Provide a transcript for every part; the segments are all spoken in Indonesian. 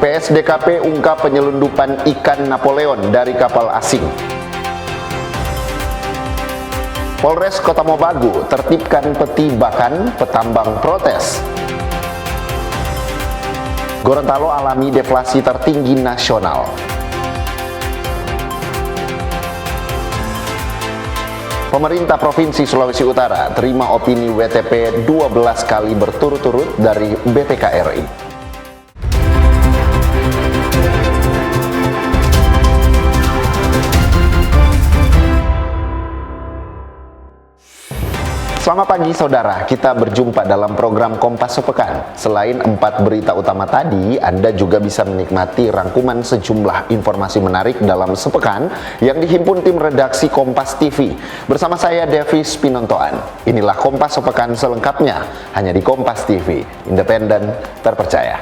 PSDKP ungkap penyelundupan ikan Napoleon dari kapal asing. Polres Kota Mobagu tertibkan peti bahkan petambang protes. Gorontalo alami deflasi tertinggi nasional. Pemerintah Provinsi Sulawesi Utara terima opini WTP 12 kali berturut-turut dari BPK RI. Selamat pagi saudara, kita berjumpa dalam program Kompas Sepekan. Selain 4 berita utama tadi, Anda juga bisa menikmati rangkuman sejumlah informasi menarik dalam sepekan yang dihimpun tim redaksi Kompas TV. Bersama saya Davis Pinontoan. Inilah Kompas Sepekan selengkapnya, hanya di Kompas TV, independen, terpercaya.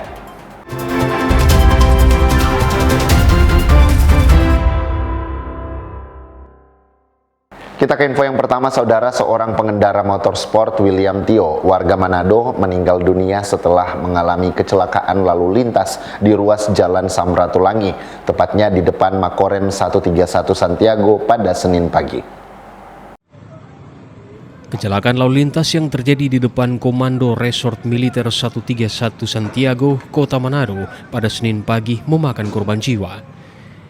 Kita ke info yang pertama saudara, seorang pengendara motor sport William Tio, warga Manado, meninggal dunia setelah mengalami kecelakaan lalu lintas di ruas Jalan Samratulangi, tepatnya di depan Makoren 131 Santiago pada Senin pagi. Kecelakaan lalu lintas yang terjadi di depan Komando Resort Militer 131 Santiago, Kota Manado pada Senin pagi memakan korban jiwa.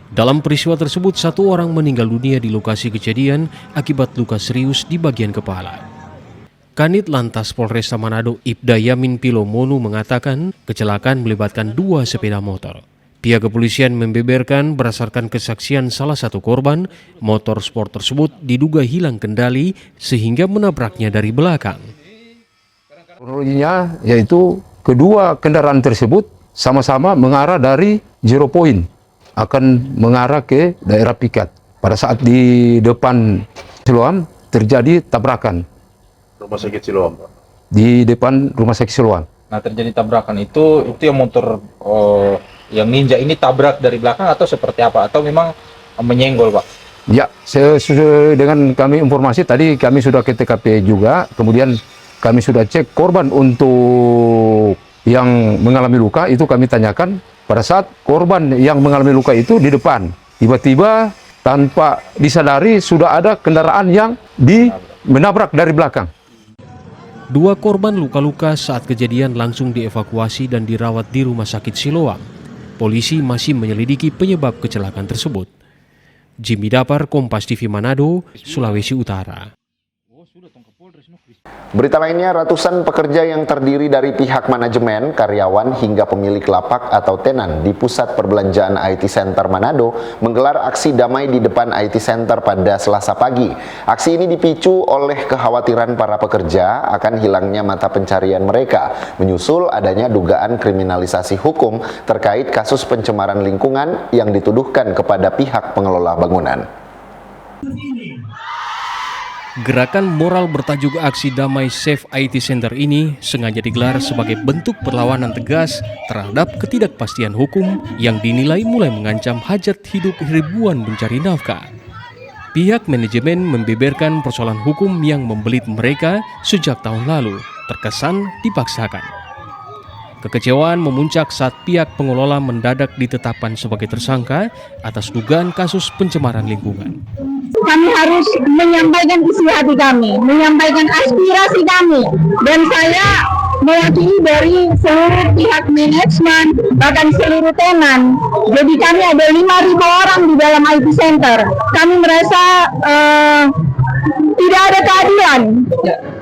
Dalam peristiwa tersebut, 1 orang meninggal dunia di lokasi kejadian akibat luka serius di bagian kepala. Kanit Lantas Polresta Manado Ibda Yamin Pilomonu mengatakan kecelakaan melibatkan 2 sepeda motor. Pihak kepolisian membeberkan berdasarkan kesaksian salah satu korban, motor sport tersebut diduga hilang kendali sehingga menabraknya dari belakang. Kronologinya yaitu kedua kendaraan tersebut sama-sama mengarah dari Zero Point, akan mengarah ke daerah Pikat. Pada saat di depan Siloam terjadi tabrakan. Rumah sakit Siloam, Pak? Di depan rumah sakit Siloam. Nah, terjadi tabrakan itu yang motor yang Ninja ini tabrak dari belakang atau seperti apa? Atau memang menyenggol, Pak? Ya, sesuai dengan kami informasi tadi kami sudah ke TKP juga. Kemudian kami sudah cek korban untuk yang mengalami luka itu kami tanyakan. Pada saat korban yang mengalami luka itu di depan, tiba-tiba tanpa disadari sudah ada kendaraan yang menabrak dari belakang. 2 korban luka-luka saat kejadian langsung dievakuasi dan dirawat di Rumah Sakit Siloam. Polisi masih menyelidiki penyebab kecelakaan tersebut. Jimmy Dapar, Kompas TV Manado, Sulawesi Utara. Berita lainnya, ratusan pekerja yang terdiri dari pihak manajemen, karyawan, hingga pemilik lapak atau tenan di Pusat Perbelanjaan IT Center Manado menggelar aksi damai di depan IT Center pada Selasa pagi. Aksi ini dipicu oleh kekhawatiran para pekerja akan hilangnya mata pencarian mereka, menyusul adanya dugaan kriminalisasi hukum terkait kasus pencemaran lingkungan yang dituduhkan kepada pihak pengelola bangunan. Gerakan moral bertajuk Aksi Damai Save IT Center ini sengaja digelar sebagai bentuk perlawanan tegas terhadap ketidakpastian hukum yang dinilai mulai mengancam hajat hidup ribuan pencari nafkah. Pihak manajemen membeberkan persoalan hukum yang membelit mereka sejak tahun lalu, terkesan dipaksakan. Kekecewaan memuncak saat pihak pengelola mendadak ditetapkan sebagai tersangka atas dugaan kasus pencemaran lingkungan. Kami harus menyampaikan isi hati kami, menyampaikan aspirasi kami, dan saya mewakili dari seluruh pihak manajemen, bahkan seluruh tenan. Jadi kami ada 5.000 orang di dalam IT Center. Kami merasa tidak ada keadilan,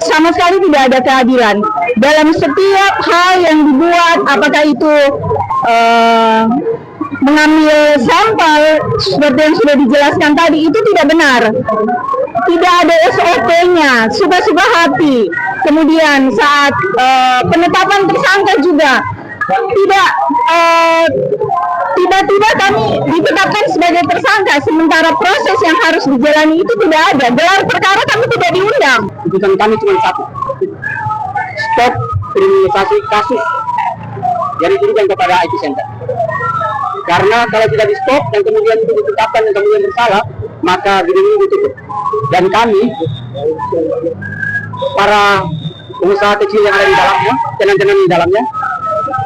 sama sekali tidak ada keadilan dalam setiap hal yang dibuat, apakah itu mengambil sampel seperti yang sudah dijelaskan tadi, itu tidak benar. Tidak ada SOP-nya, suka-suka hati. Kemudian saat penetapan tersangka juga tidak tiba-tiba kami ditetapkan sebagai tersangka, sementara proses yang harus dijalani itu tidak ada. Gelar perkara kami tidak diundang. Tuntutan kami cuma satu, stop kriminalisasi kasus yang ditujukan kepada IT Center. Karena kalau tidak di stop dan kemudian itu ditetapkan dan kemudian bersalah, maka gedung ini ditutup. Dan kami, para pengusaha kecil yang ada di dalamnya, tenan-tenan di dalamnya,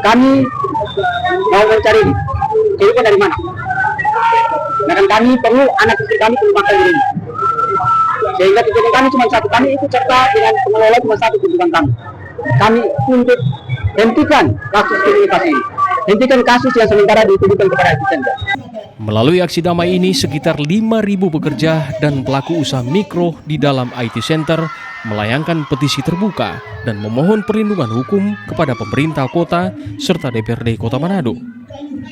kami mau mencari kehidupan dari mana. Nah kan kami perlu, anak istri kami perlu makan di rumah. Sehingga tujuan kami cuma satu, kami ikut serta dengan pengelola cuma satu tujuan kami. Kami untuk hentikan kasus kriminalitas ini. Hentikan kasus yang sementara ditujukan kepada IT Center. Melalui aksi damai ini, sekitar 5.000 pekerja dan pelaku usaha mikro di dalam IT Center melayangkan petisi terbuka dan memohon perlindungan hukum kepada pemerintah kota serta DPRD Kota Manado.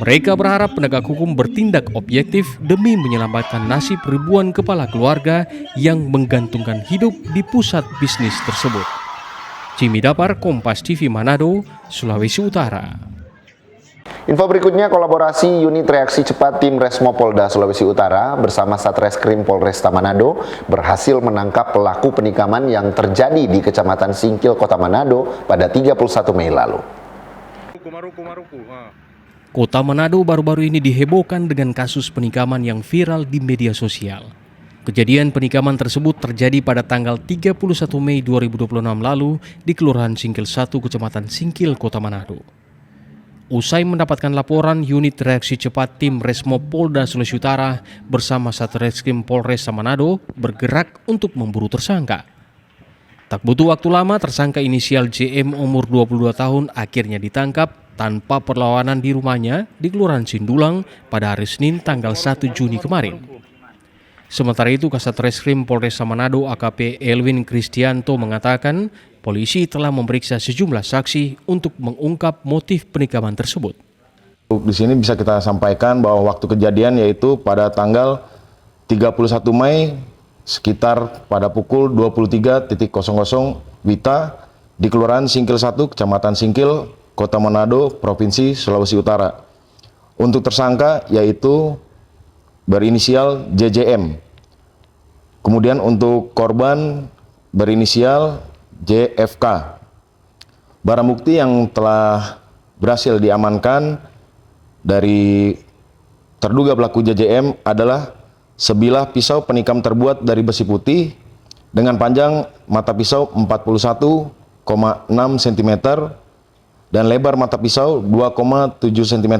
Mereka berharap penegak hukum bertindak objektif demi menyelamatkan nasib ribuan kepala keluarga yang menggantungkan hidup di pusat bisnis tersebut. Jimmy Dapar, Kompas TV Manado, Sulawesi Utara. Info berikutnya, kolaborasi unit reaksi cepat tim Resmo Polda Sulawesi Utara bersama Satreskrim Polresta Manado berhasil menangkap pelaku penikaman yang terjadi di Kecamatan Singkil, Kota Manado pada 31 Mei lalu. Kota Manado baru-baru ini dihebohkan dengan kasus penikaman yang viral di media sosial. Kejadian penikaman tersebut terjadi pada tanggal 31 Mei 2026 lalu di Kelurahan Singkil 1, Kecamatan Singkil, Kota Manado. Usai mendapatkan laporan, unit reaksi cepat tim Resmo Polda Sulawesi Utara bersama Satreskrim Polresta Manado bergerak untuk memburu tersangka. Tak butuh waktu lama, tersangka inisial JM umur 22 tahun akhirnya ditangkap tanpa perlawanan di rumahnya di Kelurahan Sindulang pada hari Senin tanggal 1 Juni kemarin. Sementara itu, Kasatreskrim Polresta Manado AKP Elwin Kristianto mengatakan polisi telah memeriksa sejumlah saksi untuk mengungkap motif penikaman tersebut. Di sini bisa kita sampaikan bahwa waktu kejadian yaitu pada tanggal 31 Mei sekitar pada pukul 23.00 WITA di Kelurahan Singkil 1, Kecamatan Singkil, Kota Manado, Provinsi Sulawesi Utara. Untuk tersangka yaitu berinisial JJM. Kemudian untuk korban berinisial JFK. Barang bukti yang telah berhasil diamankan dari terduga pelaku JJM adalah sebilah pisau penikam terbuat dari besi putih dengan panjang mata pisau 41,6 cm dan lebar mata pisau 2,7 cm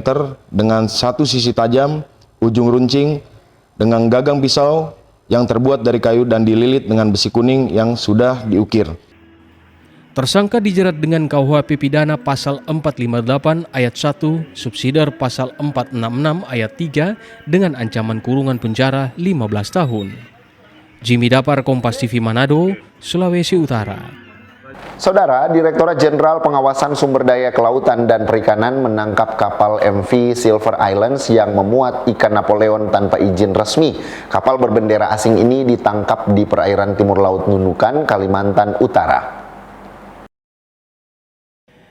dengan satu sisi tajam, ujung runcing dengan gagang pisau yang terbuat dari kayu dan dililit dengan besi kuning yang sudah diukir. Tersangka dijerat dengan KUHP pidana pasal 458 ayat 1, subsidiar pasal 466 ayat 3 dengan ancaman kurungan penjara 15 tahun. Jimmy Dapar, Kompas TV Manado, Sulawesi Utara. Saudara, Direktorat Jenderal Pengawasan Sumber Daya Kelautan dan Perikanan menangkap kapal MV Silver Islands yang memuat ikan Napoleon tanpa izin resmi. Kapal berbendera asing ini ditangkap di perairan timur laut Nunukan, Kalimantan Utara.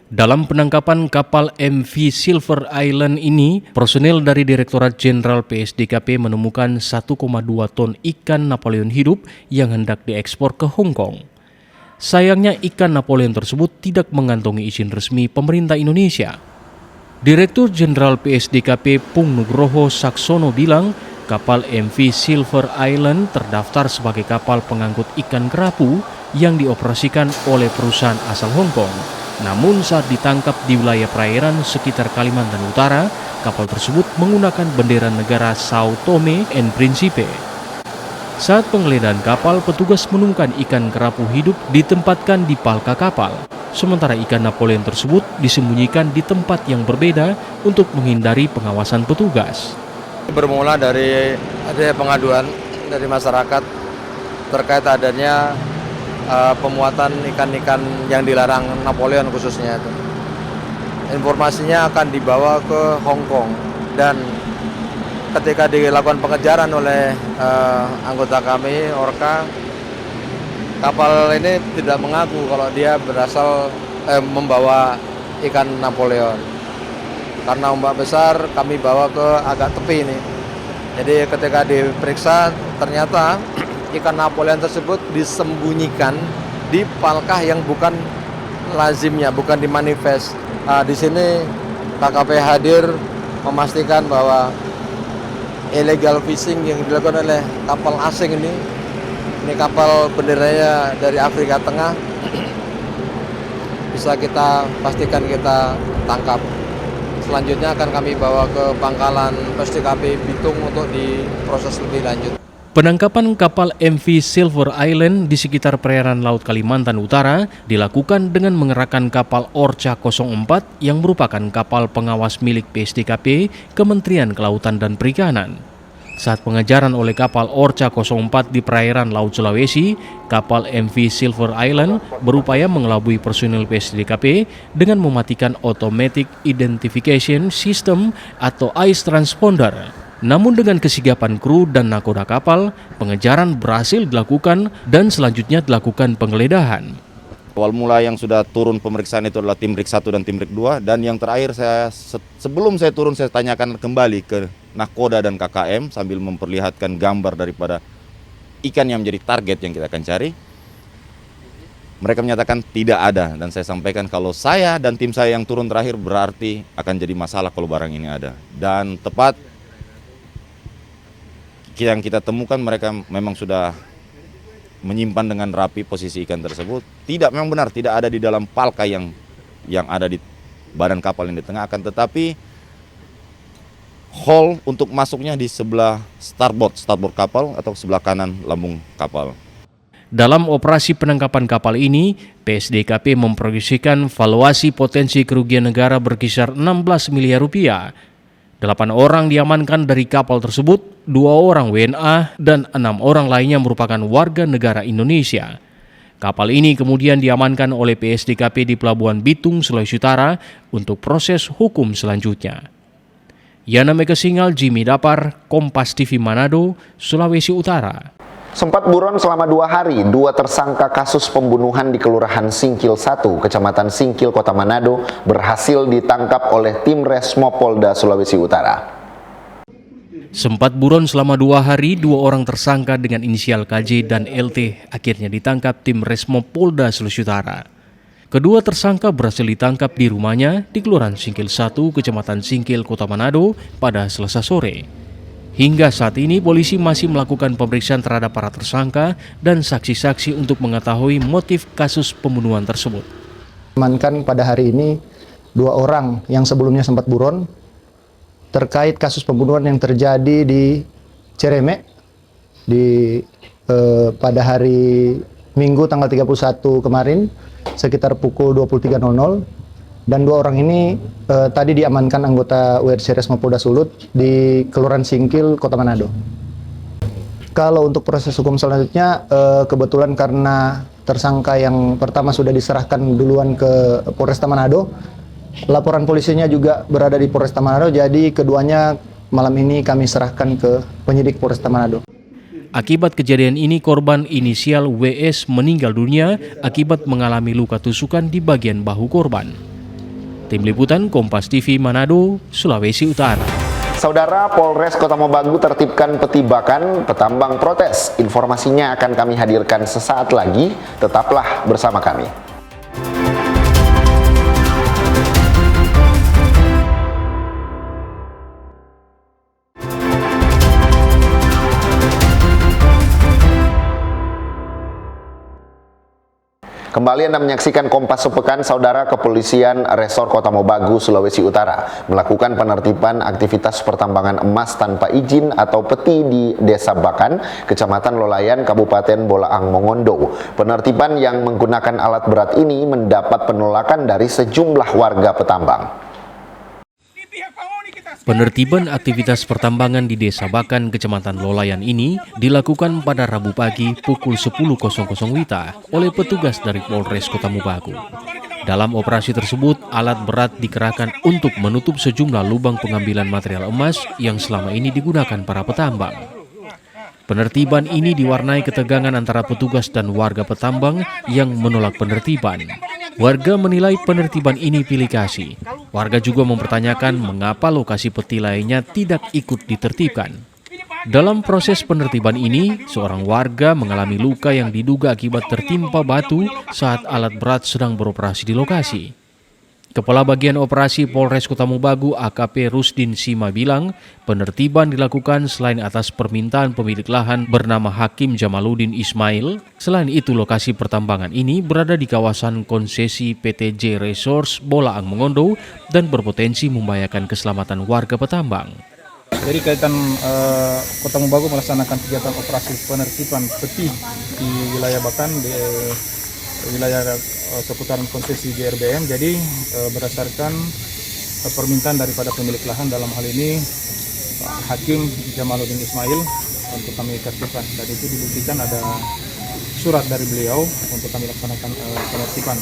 Dalam penangkapan kapal MV Silver Island ini, personel dari Direktorat Jenderal PSDKP menemukan 1,2 ton ikan Napoleon hidup yang hendak diekspor ke Hong Kong. Sayangnya ikan Napoleon tersebut tidak mengantongi izin resmi pemerintah Indonesia. Direktur Jenderal PSDKP Pung Nugroho Saksono bilang kapal MV Silver Island terdaftar sebagai kapal pengangkut ikan kerapu yang dioperasikan oleh perusahaan asal Hong Kong. Namun saat ditangkap di wilayah perairan sekitar Kalimantan Utara, kapal tersebut menggunakan bendera negara Sao Tome and Principe. Saat penggeledahan kapal, petugas menemukan ikan kerapu hidup ditempatkan di palka kapal. Sementara ikan Napoleon tersebut disembunyikan di tempat yang berbeda untuk menghindari pengawasan petugas. Bermula dari adanya pengaduan dari masyarakat terkait adanya pemuatan ikan-ikan yang dilarang Napoleon khususnya itu. Informasinya akan dibawa ke Hong Kong dan ketika dilakukan pengejaran oleh anggota kami, Orka, kapal ini tidak mengaku kalau dia berasal membawa ikan Napoleon. Karena ombak besar, kami bawa ke agak tepi ini. Jadi ketika diperiksa, ternyata ikan Napoleon tersebut disembunyikan di palkah yang bukan lazimnya, bukan di manifest. Di sini KKP hadir memastikan bahwa illegal fishing yang dilakukan oleh kapal asing ini kapal benderanya dari Afrika Tengah, bisa kita pastikan kita tangkap. selanjutnya akan kami bawa ke pangkalan PSDKP Bitung untuk diproses lebih lanjut. Penangkapan kapal MV Silver Island di sekitar perairan Laut Kalimantan Utara dilakukan dengan mengerahkan kapal Orca 04 yang merupakan kapal pengawas milik PSDKP Kementerian Kelautan dan Perikanan. Saat pengejaran oleh kapal Orca 04 di perairan Laut Sulawesi, kapal MV Silver Island berupaya mengelabui personil PSDKP dengan mematikan Automatic Identification System atau ICE Transponder. Namun dengan kesigapan kru dan nakoda kapal, pengejaran berhasil dilakukan dan selanjutnya dilakukan penggeledahan. Awal mula yang sudah turun pemeriksaan itu adalah tim RIK 1 dan tim RIK 2, dan yang terakhir sebelum saya turun saya tanyakan kembali ke nakoda dan KKM sambil memperlihatkan gambar daripada ikan yang menjadi target yang kita akan cari. Mereka menyatakan tidak ada, dan saya sampaikan kalau saya dan tim saya yang turun terakhir berarti akan jadi masalah kalau barang ini ada. Dan tepat yang kita temukan mereka memang sudah menyimpan dengan rapi posisi ikan tersebut. Memang benar tidak ada di dalam palka yang ada di badan kapal yang di tengah, akan tetapi hole untuk masuknya di sebelah starboard kapal atau sebelah kanan lambung kapal. Dalam operasi penangkapan kapal ini, PSDKP memproyeksikan valuasi potensi kerugian negara berkisar 16 miliar rupiah. 8 orang diamankan dari kapal tersebut, 2 orang WNA dan 6 orang lainnya merupakan warga negara Indonesia. Kapal ini kemudian diamankan oleh PSDKP di Pelabuhan Bitung, Sulawesi Utara untuk proses hukum selanjutnya. Yana Megasingal, Jimmy Dapar, Kompas TV Manado, Sulawesi Utara. Sempat buron selama 2 hari, 2 tersangka kasus pembunuhan di Kelurahan Singkil 1, Kecamatan Singkil, Kota Manado, berhasil ditangkap oleh tim Resmo Polda Sulawesi Utara. Sempat buron selama 2 hari, 2 orang tersangka dengan inisial KJ dan LT akhirnya ditangkap tim Resmo Polda Sulawesi Utara. Kedua tersangka berhasil ditangkap di rumahnya di Kelurahan Singkil 1, Kecamatan Singkil, Kota Manado pada Selasa sore. Hingga saat ini polisi masih melakukan pemeriksaan terhadap para tersangka dan saksi-saksi untuk mengetahui motif kasus pembunuhan tersebut. Amankan pada hari ini 2 orang yang sebelumnya sempat buron terkait kasus pembunuhan yang terjadi di Cereme pada hari Minggu tanggal 31 kemarin sekitar pukul 23.00. Dan 2 orang ini tadi diamankan anggota WRC Resmo Polda Sulut di Kelurahan Singkil, Kota Manado. Kalau untuk proses hukum selanjutnya, kebetulan karena tersangka yang pertama sudah diserahkan duluan ke Polresta Manado, laporan polisinya juga berada di Polresta Manado, jadi keduanya malam ini kami serahkan ke penyidik Polresta Manado. Akibat kejadian ini, korban inisial WS meninggal dunia akibat mengalami luka tusukan di bagian bahu korban. Tim Liputan Kompas TV Manado, Sulawesi Utara. Saudara, Polres Kota Mobagu tertibkan petibakan petambang protes. Informasinya akan kami hadirkan sesaat lagi. Tetaplah bersama kami. Kembali Anda menyaksikan Kompas Sepekan. Saudara, Kepolisian Resor Kota Mobagu, Sulawesi Utara melakukan penertiban aktivitas pertambangan emas tanpa izin atau peti di Desa Bakan, Kecamatan Lolayan, Kabupaten Bolaang Mongondo. Penertiban yang menggunakan alat berat ini mendapat penolakan dari sejumlah warga petambang. Penertiban aktivitas pertambangan di Desa Bakan, Kecamatan Lolayan ini dilakukan pada Rabu pagi pukul 10.00 WITA oleh petugas dari Polres Kota Mobagu. Dalam operasi tersebut, alat berat dikerahkan untuk menutup sejumlah lubang pengambilan material emas yang selama ini digunakan para petambang. Penertiban ini diwarnai ketegangan antara petugas dan warga petambang yang menolak penertiban. Warga menilai penertiban ini pilih kasih. Warga juga mempertanyakan mengapa lokasi peti lainnya tidak ikut ditertibkan. Dalam proses penertiban ini, seorang warga mengalami luka yang diduga akibat tertimpa batu saat alat berat sedang beroperasi di lokasi. Kepala Bagian Operasi Polres Kota Mobagu AKP Rusdin Sima bilang, penertiban dilakukan selain atas permintaan pemilik lahan bernama Hakim Jamaluddin Ismail. Selain itu, lokasi pertambangan ini berada di kawasan konsesi PT J Resource Bolaang Mongondo dan berpotensi membahayakan keselamatan warga petambang. Jadi kaitan Kota Mobagu melaksanakan kegiatan operasi penertiban peti di wilayah Bakan di wilayah seputaran konsesi JRBM. Jadi berdasarkan permintaan daripada pemilik lahan, dalam hal ini Pak Hakim Jamaluddin Ismail, untuk kami tertibkan, dan itu dibuktikan ada surat dari beliau untuk kami laksanakan penertiban.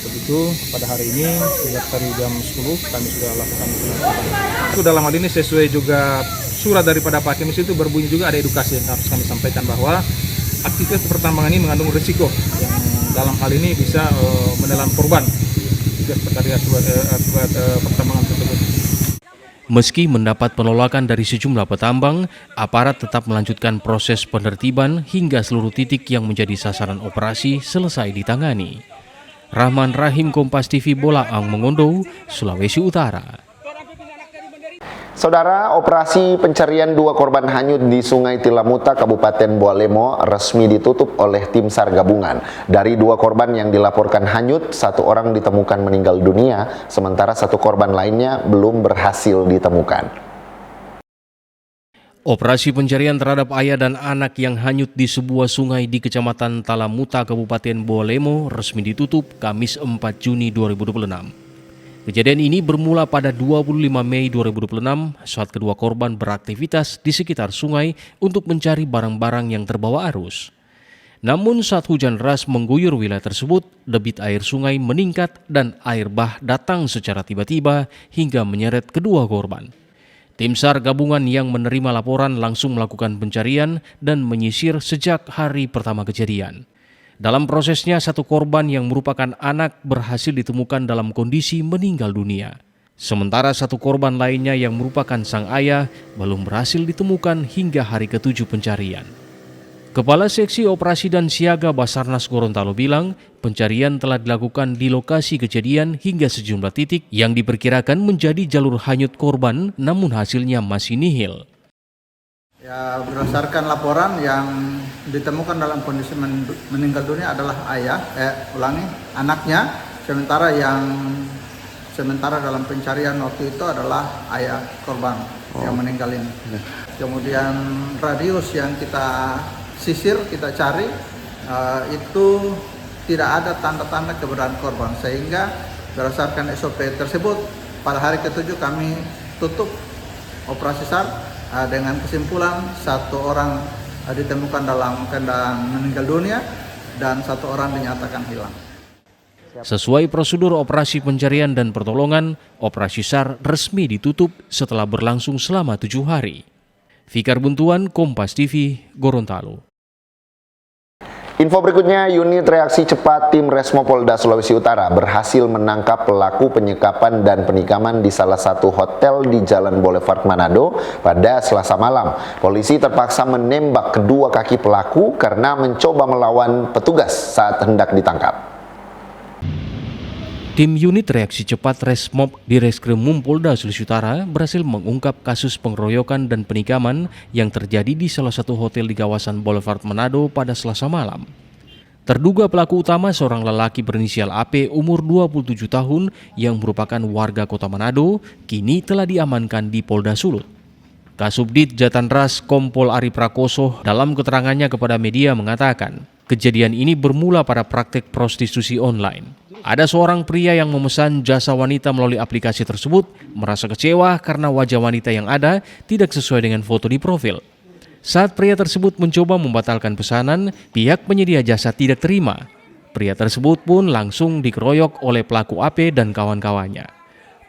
Begitu pada hari ini sejak dari jam 10 kami sudah lakukan penertiban. Itu dalam hal ini sesuai juga surat daripada Pak Hakim itu berbunyi juga ada edukasi yang harus kami sampaikan bahwa aktivitas pertambangan ini mengandung risiko yang dalam hal ini bisa menelan korban akibat pertambangan tersebut. Meski mendapat penolakan dari sejumlah petambang, aparat tetap melanjutkan proses penertiban hingga seluruh titik yang menjadi sasaran operasi selesai ditangani. Rahman Rahim, Kompas TV, Bolaang Mongondo, Sulawesi Utara. Saudara, operasi pencarian 2 korban hanyut di Sungai Tilamuta, Kabupaten Bualemo resmi ditutup oleh tim SAR gabungan. Dari 2 korban yang dilaporkan hanyut, 1 orang ditemukan meninggal dunia, sementara 1 korban lainnya belum berhasil ditemukan. Operasi pencarian terhadap ayah dan anak yang hanyut di sebuah sungai di Kecamatan Talamuta, Kabupaten Bualemo resmi ditutup Kamis 4 Juni 2026. Kejadian ini bermula pada 25 Mei 2026 saat kedua korban beraktivitas di sekitar sungai untuk mencari barang-barang yang terbawa arus. Namun saat hujan deras mengguyur wilayah tersebut, debit air sungai meningkat dan air bah datang secara tiba-tiba hingga menyeret kedua korban. Tim SAR gabungan yang menerima laporan langsung melakukan pencarian dan menyisir sejak hari pertama kejadian. Dalam prosesnya, 1 korban yang merupakan anak berhasil ditemukan dalam kondisi meninggal dunia. Sementara 1 korban lainnya yang merupakan sang ayah belum berhasil ditemukan hingga hari ke-7 pencarian. Kepala Seksi Operasi dan Siaga Basarnas Gorontalo bilang, pencarian telah dilakukan di lokasi kejadian hingga sejumlah titik yang diperkirakan menjadi jalur hanyut korban, namun hasilnya masih nihil. Ya, berdasarkan laporan yang ditemukan dalam kondisi meninggal dunia adalah anaknya, sementara dalam pencarian waktu itu adalah ayah korban yang meninggal ini. Kemudian radius yang kita sisir, kita cari itu tidak ada tanda-tanda keberadaan korban, sehingga berdasarkan SOP tersebut pada hari ke-7 kami tutup operasi SAR dengan kesimpulan 1 orang ditemukan dalam keadaan meninggal dunia dan 1 orang dinyatakan hilang. Sesuai prosedur operasi pencarian dan pertolongan, operasi SAR resmi ditutup setelah berlangsung selama 7 hari. Fikar Buntuan, Kompas TV, Gorontalo. Info berikutnya, unit reaksi cepat tim Resmo Polda Sulawesi Utara berhasil menangkap pelaku penyekapan dan penikaman di salah satu hotel di Jalan Boulevard Manado pada Selasa malam. Polisi terpaksa menembak kedua kaki pelaku karena mencoba melawan petugas saat hendak ditangkap. Tim unit reaksi cepat Resmob di Reskrimum Polda Sulawesi Utara berhasil mengungkap kasus pengeroyokan dan penikaman yang terjadi di salah satu hotel di kawasan Boulevard Manado pada Selasa malam. Terduga pelaku utama seorang lelaki berinisial AP umur 27 tahun yang merupakan warga kota Manado kini telah diamankan di Polda Sulut. Kasubdit Jatanras Kompol Ari Prakoso dalam keterangannya kepada media mengatakan, kejadian ini bermula pada praktek prostitusi online. Ada seorang pria yang memesan jasa wanita melalui aplikasi tersebut merasa kecewa karena wajah wanita yang ada tidak sesuai dengan foto di profil. Saat pria tersebut mencoba membatalkan pesanan, pihak penyedia jasa tidak terima. Pria tersebut pun langsung dikeroyok oleh pelaku AP dan kawan-kawannya.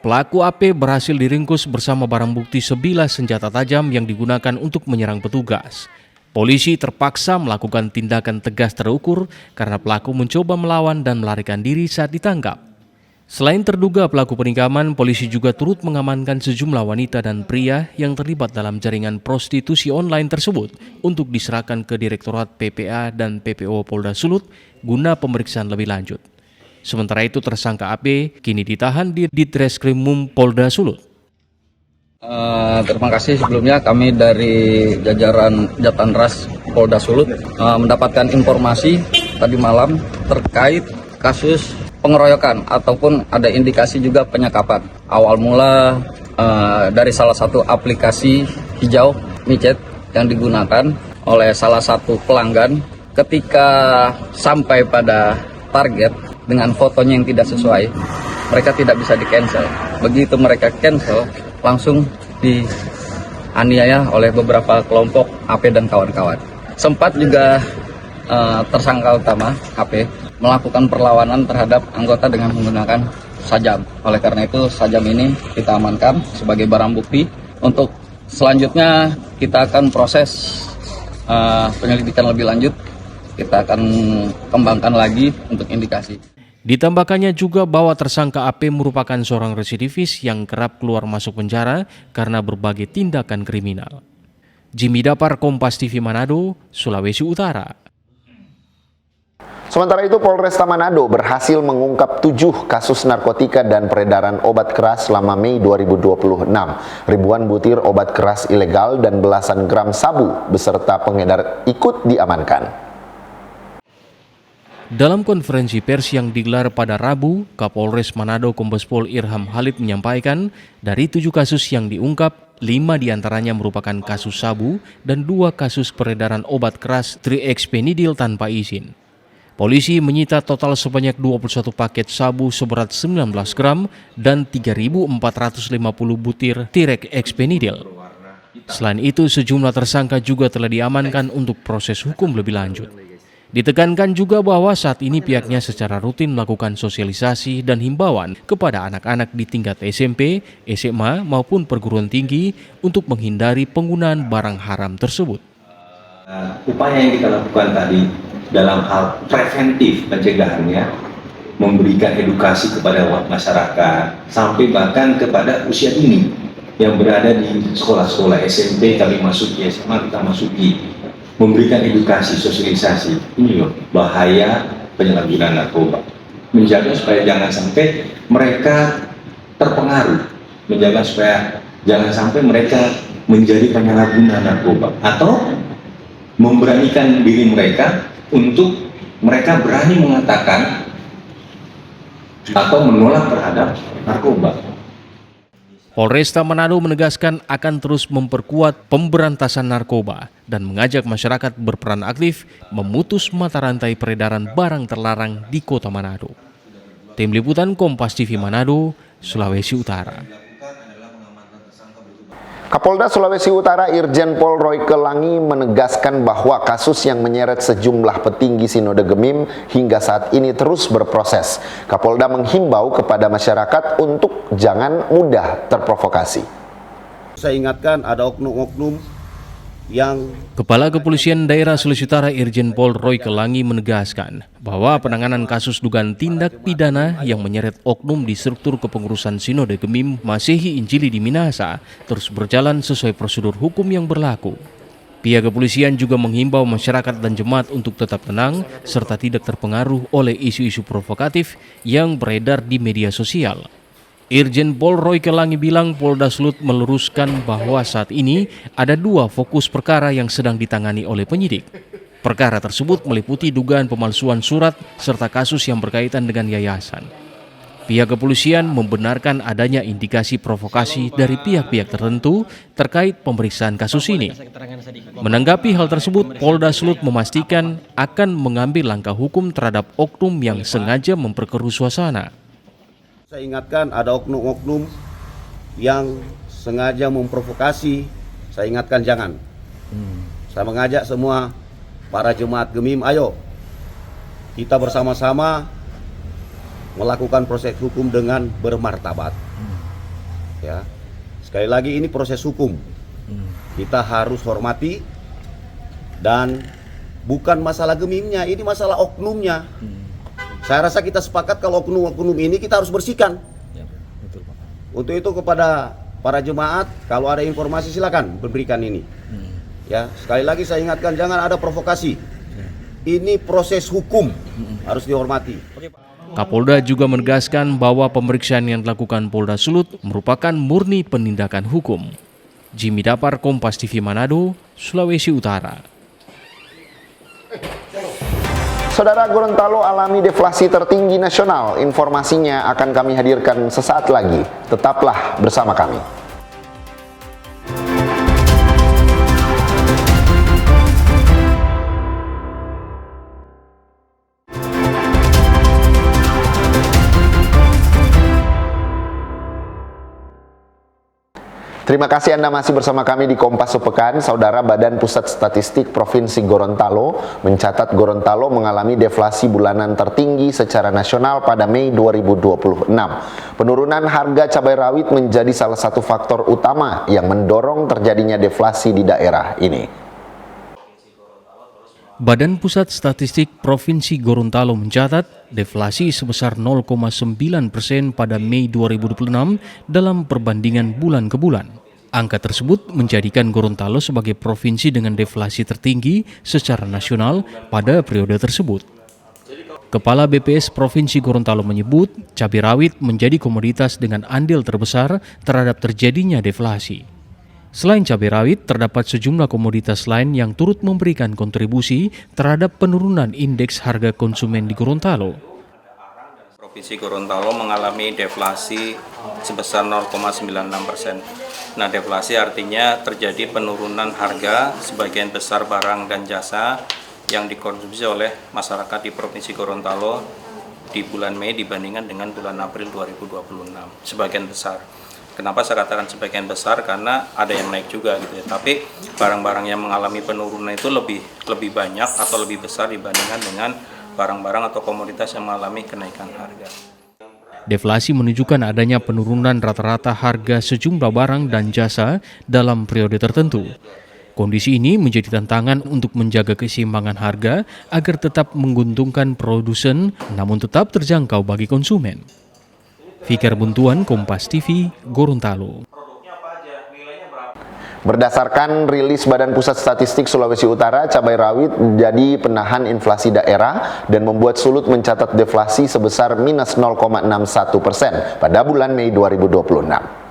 Pelaku AP berhasil diringkus bersama barang bukti sebilah senjata tajam yang digunakan untuk menyerang petugas. Polisi terpaksa melakukan tindakan tegas terukur karena pelaku mencoba melawan dan melarikan diri saat ditangkap. Selain terduga pelaku penikaman, polisi juga turut mengamankan sejumlah wanita dan pria yang terlibat dalam jaringan prostitusi online tersebut untuk diserahkan ke Direktorat PPA dan PPO Polda Sulut guna pemeriksaan lebih lanjut. Sementara itu tersangka AP kini ditahan di Ditreskrimum Polda Sulut. Terima kasih sebelumnya kami dari jajaran Jatanras Polda Sulut mendapatkan informasi tadi malam terkait kasus pengeroyokan ataupun ada indikasi juga penyekapan. Awal mula dari salah satu aplikasi hijau micet yang digunakan oleh salah satu pelanggan ketika sampai pada target dengan fotonya yang tidak sesuai, mereka tidak bisa di-cancel. Begitu mereka cancel, langsung dianiaya oleh beberapa kelompok AP dan kawan-kawan. Sempat juga tersangka utama AP melakukan perlawanan terhadap anggota dengan menggunakan sajam. Oleh karena itu sajam ini kita amankan sebagai barang bukti. Untuk selanjutnya kita akan proses penyelidikan lebih lanjut. Kita akan kembangkan lagi untuk indikasi. Ditambahkannya juga bahwa tersangka AP merupakan seorang residivis yang kerap keluar masuk penjara karena berbagai tindakan kriminal. Jimmy Dapar, Kompas TV Manado, Sulawesi Utara. Sementara itu, Polresta Manado berhasil mengungkap 7 kasus narkotika dan peredaran obat keras selama Mei 2026. Ribuan butir obat keras ilegal dan belasan gram sabu beserta pengedar ikut diamankan. Dalam konferensi pers yang digelar pada Rabu, Kapolres Manado Kombes Pol Irham Halid menyampaikan dari 7 kasus yang diungkap, 5 diantaranya merupakan kasus sabu dan 2 kasus peredaran obat keras triexpenidil tanpa izin. Polisi menyita total sebanyak 21 paket sabu seberat 19 gram dan 3.450 butir triexpenidil. Selain itu, sejumlah tersangka juga telah diamankan untuk proses hukum lebih lanjut. Ditekankan juga bahwa saat ini pihaknya secara rutin melakukan sosialisasi dan himbauan kepada anak-anak di tingkat SMP, SMA maupun perguruan tinggi untuk menghindari penggunaan barang haram tersebut. Upaya yang kita lakukan tadi dalam hal preventif pencegahannya, memberikan edukasi kepada masyarakat sampai bahkan kepada usia dini yang berada di sekolah-sekolah SMP kami masuki, SMA kita masuki. Memberikan edukasi, sosialisasi, ini loh bahaya penyalahgunaan narkoba. Menjaga supaya jangan sampai mereka terpengaruh, menjaga supaya jangan sampai mereka menjadi penyalahguna narkoba, atau memberanikan diri mereka untuk mereka berani mengatakan atau menolak terhadap narkoba. Polresta Manado menegaskan akan terus memperkuat pemberantasan narkoba dan mengajak masyarakat berperan aktif memutus mata rantai peredaran barang terlarang di Kota Manado. Tim Liputan Kompas TV Manado, Sulawesi Utara. Kapolda Sulawesi Utara Irjen Pol Royke Langi menegaskan bahwa kasus yang menyeret sejumlah petinggi Sinode Gemim hingga saat ini terus berproses. Kapolda menghimbau kepada masyarakat untuk jangan mudah terprovokasi. Saya ingatkan ada oknum-oknum yang Kepala Kepolisian Daerah Sulawesi Utara Irjen Pol Royke Langi menegaskan bahwa penanganan kasus dugaan tindak pidana yang menyeret oknum di struktur kepengurusan Sinode Gemim Masehi Injili di Minahasa terus berjalan sesuai prosedur hukum yang berlaku. Pihak kepolisian juga menghimbau masyarakat dan jemaat untuk tetap tenang serta tidak terpengaruh oleh isu-isu provokatif yang beredar di media sosial. Irjen Pol Royke Langi bilang Polda Sulut meluruskan bahwa saat ini ada 2 fokus perkara yang sedang ditangani oleh penyidik. Perkara tersebut meliputi dugaan pemalsuan surat serta kasus yang berkaitan dengan yayasan. Pihak kepolisian membenarkan adanya indikasi provokasi dari pihak-pihak tertentu terkait pemeriksaan kasus ini. Menanggapi hal tersebut, Polda Sulut memastikan akan mengambil langkah hukum terhadap oknum yang sengaja memperkeruh suasana. saya ingatkan ada oknum-oknum yang sengaja memprovokasi. Saya ingatkan jangan. Saya mengajak semua para jemaat Gemim, ayo kita bersama-sama melakukan proses hukum dengan bermartabat. Ya, sekali lagi ini proses hukum. Kita harus hormati dan bukan masalah Gemimnya, ini masalah oknumnya. Saya rasa kita sepakat kalau oknum-oknum ini kita harus bersihkan. Ya, betul, Pak. Untuk itu kepada para jemaat, kalau ada informasi silakan berikan ini. Ya, sekali lagi saya ingatkan jangan ada provokasi. Ini proses hukum harus dihormati. Kapolda juga menegaskan bahwa pemeriksaan yang dilakukan Polda Sulut merupakan murni penindakan hukum. Jimmy Dapar, Kompas TV Manado, Sulawesi Utara. Saudara, Gorontalo alami deflasi tertinggi nasional. Informasinya akan kami hadirkan sesaat lagi. Tetaplah bersama kami. Terima kasih Anda masih bersama kami di Kompas Sepekan. Saudara, Badan Pusat Statistik Provinsi Gorontalo mencatat Gorontalo mengalami deflasi bulanan tertinggi secara nasional pada Mei 2026. Penurunan harga cabai rawit menjadi salah satu faktor utama yang mendorong terjadinya deflasi di daerah ini. Badan Pusat Statistik Provinsi Gorontalo mencatat deflasi sebesar 0,9% pada Mei 2026 dalam perbandingan bulan ke bulan. Angka tersebut menjadikan Gorontalo sebagai provinsi dengan deflasi tertinggi secara nasional pada periode tersebut. Kepala BPS Provinsi Gorontalo menyebut cabai rawit menjadi komoditas dengan andil terbesar terhadap terjadinya deflasi. Selain cabai rawit, terdapat sejumlah komoditas lain yang turut memberikan kontribusi terhadap penurunan indeks harga konsumen di Gorontalo. Provinsi Gorontalo mengalami deflasi sebesar 0,96%. Nah, deflasi artinya terjadi penurunan harga sebagian besar barang dan jasa yang dikonsumsi oleh masyarakat di Provinsi Gorontalo di bulan Mei dibandingkan dengan bulan April 2026. Sebagian besar. Kenapa saya katakan sebagian besar? Karena ada yang naik juga gitu ya. Tapi barang-barang yang mengalami penurunan itu lebih banyak atau lebih besar dibandingkan dengan barang-barang atau komoditas yang mengalami kenaikan harga. Deflasi menunjukkan adanya penurunan rata-rata harga sejumlah barang dan jasa dalam periode tertentu. Kondisi ini menjadi tantangan untuk menjaga keseimbangan harga agar tetap menguntungkan produsen namun tetap terjangkau bagi konsumen. Fikar Buntuan, Kompas TV, Gorontalo. Berdasarkan rilis Badan Pusat Statistik Sulawesi Utara, cabai rawit jadi penahan inflasi daerah dan membuat Sulut mencatat deflasi sebesar minus 0,61% pada bulan Mei 2026.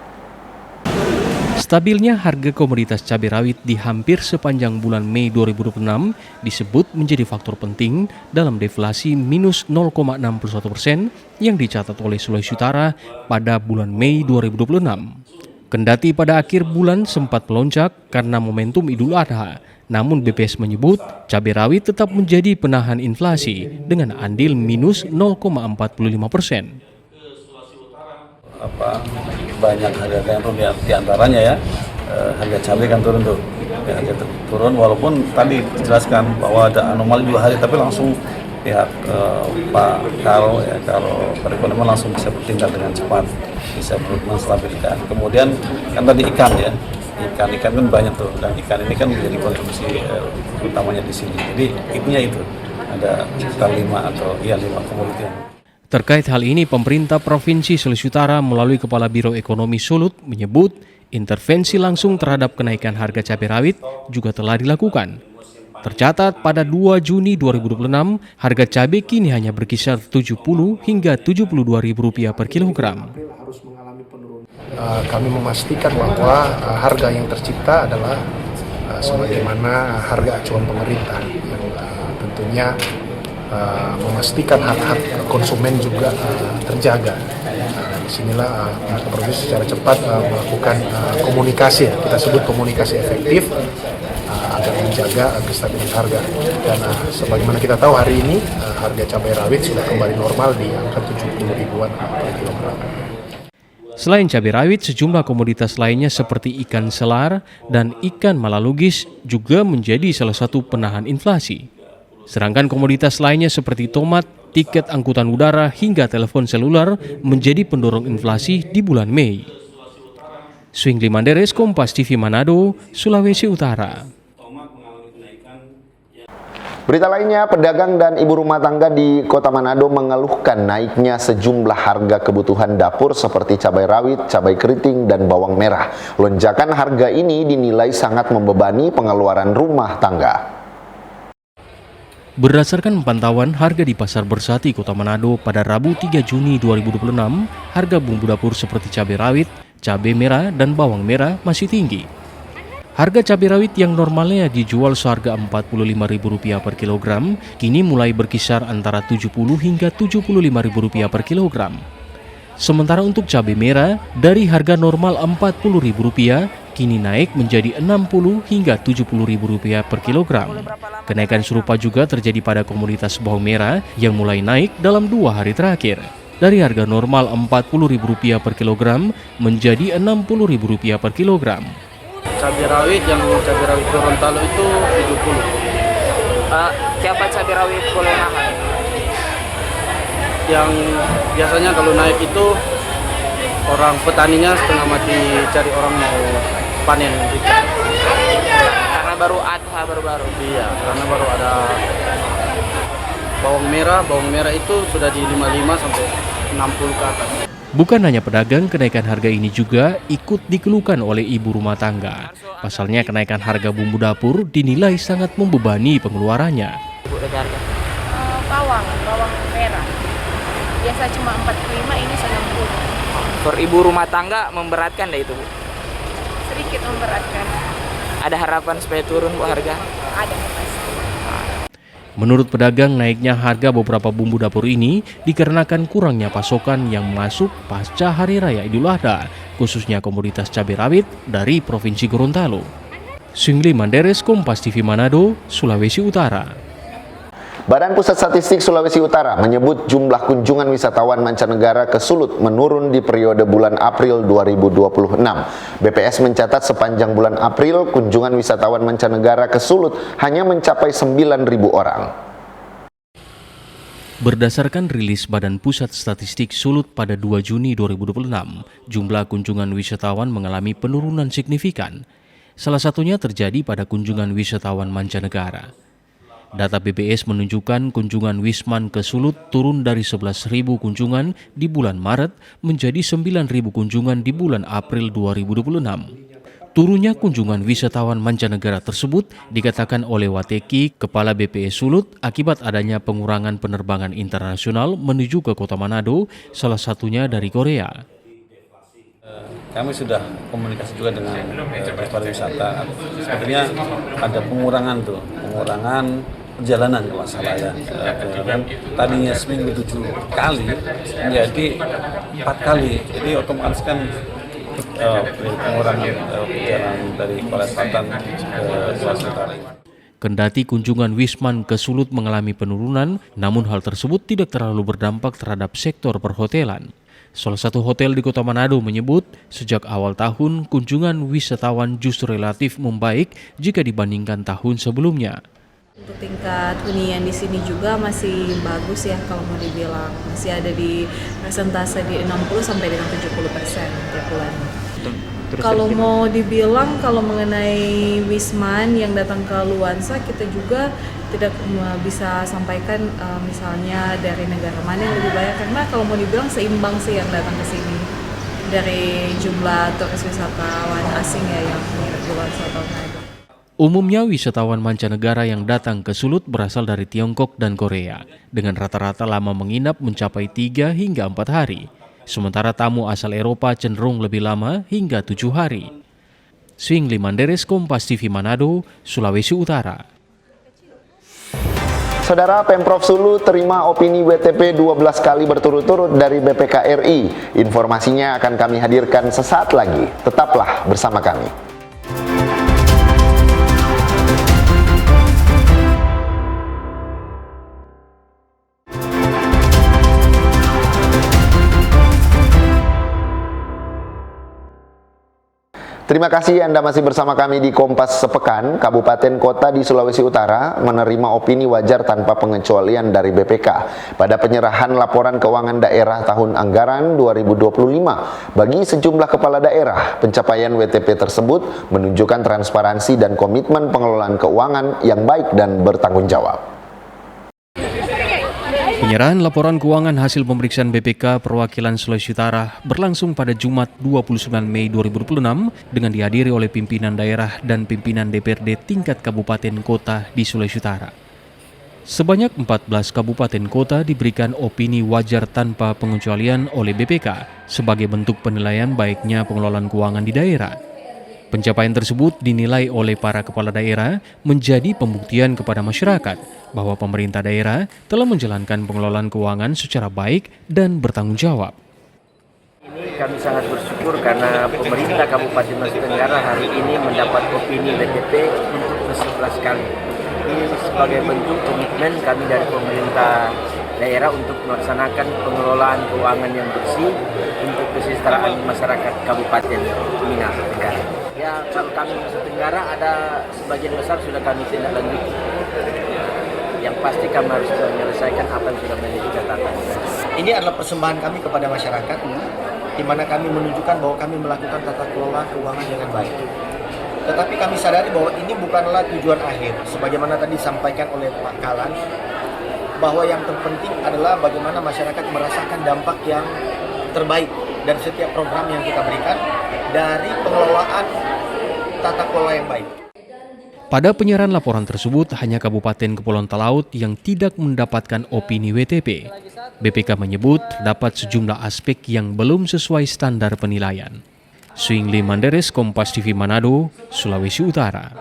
Stabilnya harga komoditas cabai rawit di hampir sepanjang bulan Mei 2026 disebut menjadi faktor penting dalam deflasi minus 0,61% yang dicatat oleh Sulawesi Utara pada bulan Mei 2026. Kendati pada akhir bulan sempat melonjak karena momentum Idul Adha, namun BPS menyebut cabai rawit tetap menjadi penahan inflasi dengan andil minus 0,45%. Banyak harga yang turun di antaranya ya, harga cabai kan turun tuh, harga turun walaupun tadi dijelaskan bahwa ada anomali 2 hari, tapi langsung pihak Pak Karo perekonomian langsung bisa bertindak dengan cepat, bisa menstabilkan. Kemudian kan tadi ikan ya, ikan kan banyak tuh, dan ikan ini kan menjadi konsumsi utamanya di sini. Jadi intinya itu ada sekitar 5 komoditas. Terkait hal ini, pemerintah Provinsi Sulawesi Utara melalui Kepala Biro Ekonomi Sulut menyebut intervensi langsung terhadap kenaikan harga cabai rawit juga telah dilakukan. Tercatat pada 2 Juni 2026, harga cabai kini hanya berkisar Rp70 hingga Rp72.000 per kilogram. Kami memastikan bahwa harga yang tercipta adalah sebagaimana harga acuan pemerintah yang tentunya memastikan hak-hak konsumen juga terjaga. Disinilah provinsi secara cepat melakukan komunikasi, kita sebut komunikasi efektif agar menjaga kestabilan harga. Dan sebagaimana kita tahu hari ini harga cabai rawit sudah kembali normal di angka 70 ribuan per kilogram. Selain cabai rawit, sejumlah komoditas lainnya seperti ikan selar dan ikan malalugis juga menjadi salah satu penahan inflasi. Sedangkan komoditas lainnya seperti tomat, tiket angkutan udara hingga telepon seluler menjadi pendorong inflasi di bulan Mei. Swingli Manderes, Kompas TV Manado, Sulawesi Utara. Berita lainnya, pedagang dan ibu rumah tangga di Kota Manado mengeluhkan naiknya sejumlah harga kebutuhan dapur seperti cabai rawit, cabai keriting, dan bawang merah. Lonjakan harga ini dinilai sangat membebani pengeluaran rumah tangga. Berdasarkan pantauan harga di Pasar Bersati Kota Manado pada Rabu 3 Juni 2026, harga bumbu dapur seperti cabai rawit, cabai merah, dan bawang merah masih tinggi. Harga cabai rawit yang normalnya dijual seharga Rp45.000 per kilogram, kini mulai berkisar antara Rp70 hingga Rp75.000 per kilogram. Sementara untuk cabai merah, dari harga normal Rp40.000, kini naik menjadi Rp60 hingga Rp70.000 per kilogram. Kenaikan serupa juga terjadi pada komoditas bawang merah yang mulai naik dalam 2 hari terakhir. Dari harga normal Rp40.000 per kilogram menjadi Rp60.000 per kilogram. Cabai rawit yang cabai rawit Gorontalo itu 70. Siapa cabai rawit golongan? Yang biasanya kalau naik itu orang petaninya setengah mati cari orang mau panen gitu. Karena baru adha baru-baru. Iya, karena baru ada bawang merah itu sudah di 55 sampai 60 ke atas. Bukan hanya pedagang, kenaikan harga ini juga ikut dikeluhkan oleh ibu rumah tangga. Pasalnya kenaikan harga bumbu dapur dinilai sangat membebani pengeluarannya. Bawang merah. Biasa cuma 45, ini 90. Per ibu rumah tangga memberatkan deh itu, Bu? Sedikit memberatkan. Ada harapan supaya turun, Bu, harga? Ada pasti. Menurut pedagang, naiknya harga beberapa bumbu dapur ini dikarenakan kurangnya pasokan yang masuk pasca Hari Raya Idul Adha, khususnya komoditas cabai rawit dari Provinsi Gorontalo. Swingli Manderes, Kompas TV Manado, Sulawesi Utara. Badan Pusat Statistik Sulawesi Utara menyebut jumlah kunjungan wisatawan mancanegara ke Sulut menurun di periode bulan April 2026. BPS mencatat sepanjang bulan April, kunjungan wisatawan mancanegara ke Sulut hanya mencapai 9.000 orang. Berdasarkan rilis Badan Pusat Statistik Sulut pada 2 Juni 2026, jumlah kunjungan wisatawan mengalami penurunan signifikan. Salah satunya terjadi pada kunjungan wisatawan mancanegara. Data BPS menunjukkan kunjungan Wisman ke Sulut turun dari 11.000 kunjungan di bulan Maret menjadi 9.000 kunjungan di bulan April 2026. Turunnya kunjungan wisatawan mancanegara tersebut dikatakan oleh Wateki, Kepala BPS Sulut, akibat adanya pengurangan penerbangan internasional menuju ke Kota Manado, salah satunya dari Korea. Kami sudah komunikasi juga dengan pariwisata. Sepertinya ada pengurangan perjalanan kalau nggak salah ya. Tadinya seminggu 7 kali menjadi 4 kali. Jadi otomatis kan pengurangan perjalanan dari Korea Selatan ke Sulawesi Utara. Kendati kunjungan Wisman ke Sulut mengalami penurunan, namun hal tersebut tidak terlalu berdampak terhadap sektor perhotelan. Salah satu hotel di Kota Manado menyebut, sejak awal tahun kunjungan wisatawan justru relatif membaik jika dibandingkan tahun sebelumnya. Untuk tingkat hunian di sini juga masih bagus ya kalau mau dibilang. Masih ada di persentase di 60 sampai dengan 70% tiap bulan. Kalau mau dibilang, kalau mengenai Wisman yang datang ke Luansa, kita juga tidak bisa sampaikan misalnya dari negara mana yang lebih banyak, karena kalau mau dibilang seimbang sih yang datang ke sini dari jumlah turis wisatawan asing ya yang di Luansa tahun lalu. Umumnya wisatawan mancanegara yang datang ke Sulut berasal dari Tiongkok dan Korea, dengan rata-rata lama menginap mencapai 3 hingga 4 hari. Sementara tamu asal Eropa cenderung lebih lama hingga 7 hari. Swingli Manderes, Kompas TV Manado, Sulawesi Utara. Saudara, Pemprov Sulu terima opini WTP 12 kali berturut-turut dari BPK RI. Informasinya akan kami hadirkan sesaat lagi. Tetaplah bersama kami. Terima kasih Anda masih bersama kami di Kompas Sepekan. Kabupaten kota di Sulawesi Utara menerima opini wajar tanpa pengecualian dari BPK pada penyerahan laporan keuangan daerah tahun anggaran 2025. Bagi sejumlah kepala daerah, pencapaian WTP tersebut menunjukkan transparansi dan komitmen pengelolaan keuangan yang baik dan bertanggung jawab. Penyerahan laporan keuangan hasil pemeriksaan BPK Perwakilan Sulawesi Utara berlangsung pada Jumat 29 Mei 2026 dengan dihadiri oleh pimpinan daerah dan pimpinan DPRD tingkat kabupaten kota di Sulawesi Utara. Sebanyak 14 kabupaten kota diberikan opini wajar tanpa pengecualian oleh BPK sebagai bentuk penilaian baiknya pengelolaan keuangan di daerah. Pencapaian tersebut dinilai oleh para kepala daerah menjadi pembuktian kepada masyarakat bahwa pemerintah daerah telah menjalankan pengelolaan keuangan secara baik dan bertanggung jawab. Ini kami sangat bersyukur karena pemerintah Kabupaten Nusa Tenggara hari ini mendapat opini WTP untuk ke-11 kali. Ini sebagai bentuk komitmen kami dari pemerintah daerah untuk melaksanakan pengelolaan keuangan yang bersih untuk kesejahteraan masyarakat Kabupaten Nusa Tenggara. Ya, kalau kami Nusa Tenggara ada sebagian besar sudah kami tindak lanjuti. Yang pasti kami harus menyelesaikan apa yang sudah menjadi catatan. Ini adalah persembahan kami kepada masyarakat, di mana kami menunjukkan bahwa kami melakukan tata kelola keuangan dengan baik. Tetapi kami sadari bahwa ini bukanlah tujuan akhir, sebagaimana tadi disampaikan oleh Pak Kalan, bahwa yang terpenting adalah bagaimana masyarakat merasakan dampak yang terbaik dari setiap program yang kita berikan dari pengelolaan tata kelola yang baik. Pada penyerahan laporan tersebut, hanya Kabupaten Kepulauan Talaut yang tidak mendapatkan opini WTP. BPK menyebut terdapat sejumlah aspek yang belum sesuai standar penilaian. Suingli Manderes, Kompas TV Manado, Sulawesi Utara.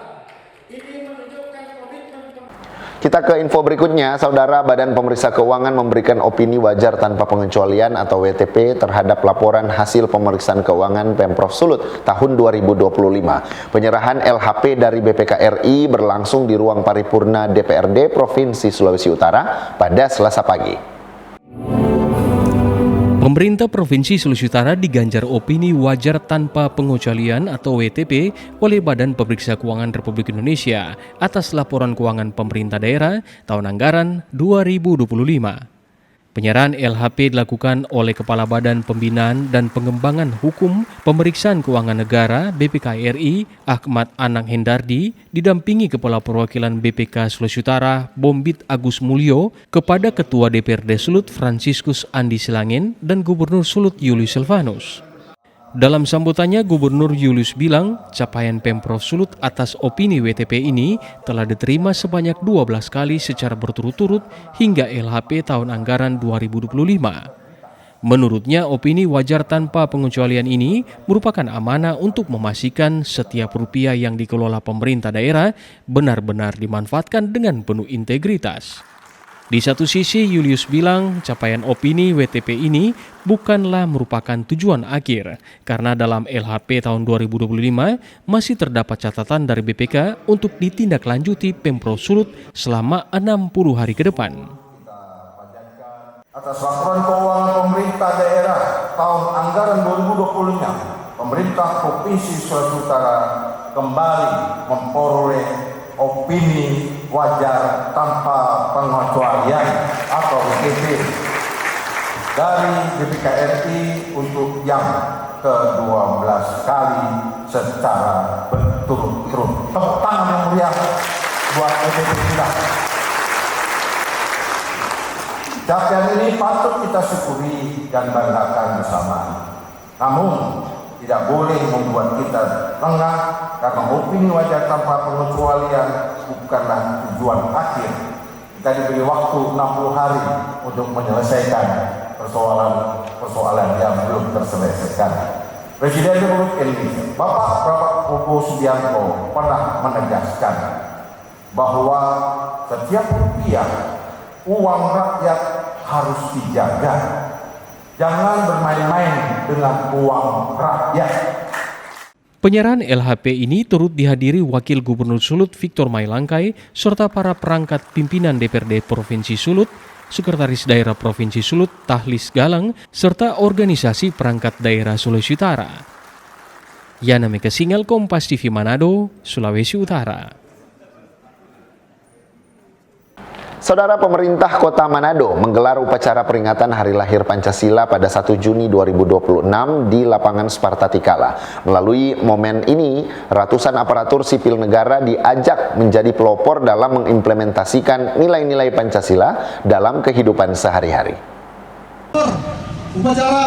Kita ke info berikutnya, Saudara. Badan Pemeriksa Keuangan memberikan opini wajar tanpa pengecualian atau WTP terhadap laporan hasil pemeriksaan keuangan Pemprov Sulut tahun 2025. Penyerahan LHP dari BPK RI berlangsung di ruang paripurna DPRD Provinsi Sulawesi Utara pada Selasa pagi. Pemerintah Provinsi Sulawesi Utara diganjar opini wajar tanpa pengecualian atau WTP oleh Badan Pemeriksa Keuangan Republik Indonesia atas laporan keuangan pemerintah daerah tahun anggaran 2025. Penyerahan LHP dilakukan oleh Kepala Badan Pembinaan dan Pengembangan Hukum Pemeriksaan Keuangan Negara BPK RI Ahmad Anang Hendardi didampingi Kepala Perwakilan BPK Sulawesi Utara Bombit Agus Mulyo kepada Ketua DPRD Sulut Franciscus Andi Silangin dan Gubernur Sulut Julius Silvanus. Dalam sambutannya, Gubernur Julius bilang capaian Pemprov Sulut atas opini WTP ini telah diterima sebanyak 12 kali secara berturut-turut hingga LHP tahun anggaran 2025. Menurutnya, opini wajar tanpa pengecualian ini merupakan amanah untuk memastikan setiap rupiah yang dikelola pemerintah daerah benar-benar dimanfaatkan dengan penuh integritas. Di satu sisi, Julius bilang capaian opini WTP ini bukanlah merupakan tujuan akhir, karena dalam LHP tahun 2025 masih terdapat catatan dari BPK untuk ditindaklanjuti Pemprov Sulut selama 60 hari ke depan. Atas laporan keuangan pemerintah daerah tahun anggaran 2025, pemerintah Provinsi Sulawesi Utara kembali memperoleh opini wajar tanpa pengecualian atau WTP dari BPK RI untuk yang ke-12 kali secara berturut-turut. Tepuk tangan yang meriah buat WTP kita. Capaian ini patut kita syukuri dan banggakan bersama. Namun tidak boleh membuat kita lengah karena opini wajar tanpa pengecualian bukanlah tujuan akhir. Kita diberi waktu 60 hari untuk menyelesaikan persoalan yang belum terselesaikan. Presiden Republik Indonesia, Bapak Prabowo Subianto pernah menegaskan bahwa setiap rupiah uang rakyat harus dijaga. Jangan bermain-main dengan uang rakyat. Penyerahan LHP ini turut dihadiri Wakil Gubernur Sulut Victor Mailangkai serta para perangkat pimpinan DPRD Provinsi Sulut, Sekretaris Daerah Provinsi Sulut Tahlis Galang, serta organisasi perangkat daerah Sulawesi Utara. Yana Mekasingal, Kompas TV Manado, Sulawesi Utara. Saudara, pemerintah Kota Manado menggelar upacara peringatan Hari Lahir Pancasila pada 1 Juni 2026 di lapangan Sparta Tikala. Melalui momen ini, ratusan aparatur sipil negara diajak menjadi pelopor dalam mengimplementasikan nilai-nilai Pancasila dalam kehidupan sehari-hari.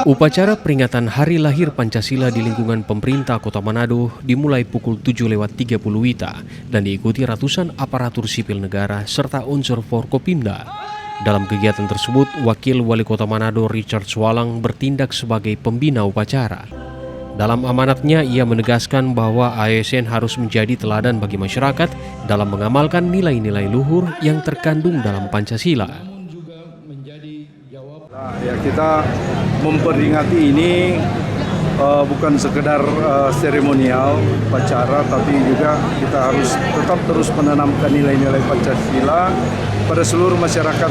Upacara peringatan Hari Lahir Pancasila di lingkungan pemerintah Kota Manado dimulai pukul 7.30 WITA dan diikuti ratusan aparatur sipil negara serta unsur Forkopimda. Dalam kegiatan tersebut, Wakil Wali Kota Manado Richard Swalang bertindak sebagai pembina upacara. Dalam amanatnya, ia menegaskan bahwa ASN harus menjadi teladan bagi masyarakat dalam mengamalkan nilai-nilai luhur yang terkandung dalam Pancasila. Ya, kita memperingati ini bukan sekedar seremonial upacara, tapi juga kita harus tetap terus menanamkan nilai-nilai Pancasila pada seluruh masyarakat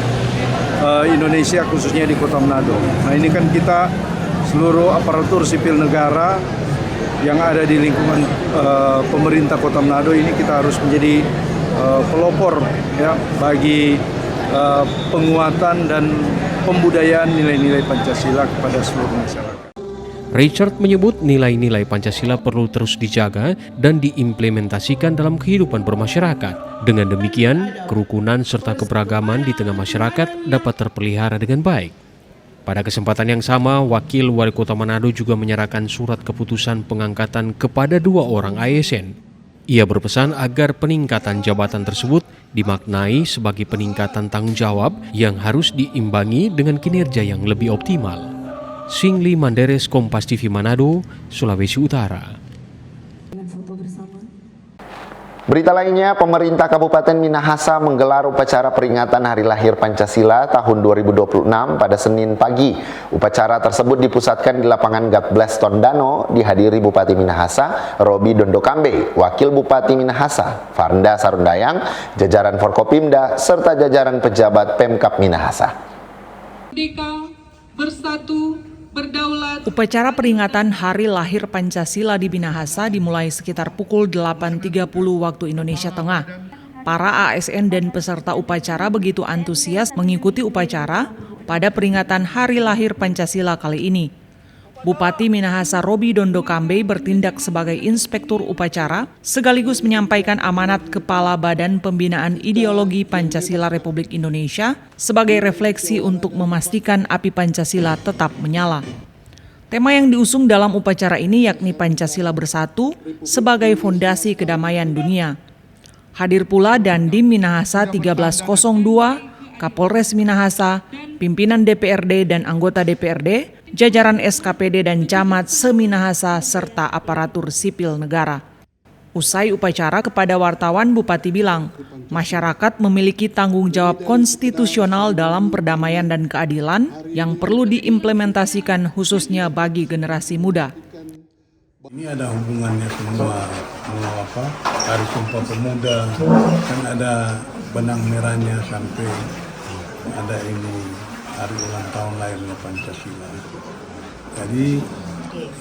Indonesia, khususnya di Kota Manado. Nah, ini kan kita seluruh aparatur sipil negara yang ada di lingkungan pemerintah Kota Manado ini kita harus menjadi pelopor ya bagi penguatan dan pembudayaan nilai-nilai Pancasila kepada seluruh masyarakat. Richard menyebut nilai-nilai Pancasila perlu terus dijaga dan diimplementasikan dalam kehidupan bermasyarakat. Dengan demikian, kerukunan serta keberagaman di tengah masyarakat dapat terpelihara dengan baik. Pada kesempatan yang sama, Wakil Wali Kota Manado juga menyerahkan surat keputusan pengangkatan kepada 2 orang ASN. Ia berpesan agar peningkatan jabatan tersebut dimaknai sebagai peningkatan tanggung jawab yang harus diimbangi dengan kinerja yang lebih optimal. Singli Manderes, Kompas TV Manado, Sulawesi Utara. Berita lainnya, pemerintah Kabupaten Minahasa menggelar upacara peringatan Hari Lahir Pancasila tahun 2026 pada Senin pagi. Upacara tersebut dipusatkan di lapangan God Bless Tondano, dihadiri Bupati Minahasa, Robi Dondokambe, Wakil Bupati Minahasa, Farda Sarundayang, jajaran Forkopimda, serta jajaran pejabat Pemkab Minahasa. Bersatu, berdaulat. Upacara peringatan Hari Lahir Pancasila di Minahasa dimulai sekitar pukul 8.30 waktu Indonesia Tengah. Para ASN dan peserta upacara begitu antusias mengikuti upacara pada peringatan Hari Lahir Pancasila kali ini. Bupati Minahasa Robi Dondokambe bertindak sebagai inspektur upacara sekaligus menyampaikan amanat Kepala Badan Pembinaan Ideologi Pancasila Republik Indonesia sebagai refleksi untuk memastikan api Pancasila tetap menyala. Tema yang diusung dalam upacara ini yakni Pancasila Bersatu sebagai fondasi kedamaian dunia. Hadir pula Dandim Minahasa 1302, Kapolres Minahasa, pimpinan DPRD dan anggota DPRD, jajaran SKPD dan camat se-Minahasa serta aparatur sipil negara. Usai upacara kepada wartawan, Bupati bilang, masyarakat memiliki tanggung jawab konstitusional dalam perdamaian dan keadilan yang perlu diimplementasikan khususnya bagi generasi muda. Ini ada hubungannya semua, Hari Sumpah Pemuda, kan ada benang merahnya sampai ada ini hari ulang tahun lahirnya Pancasila. Jadi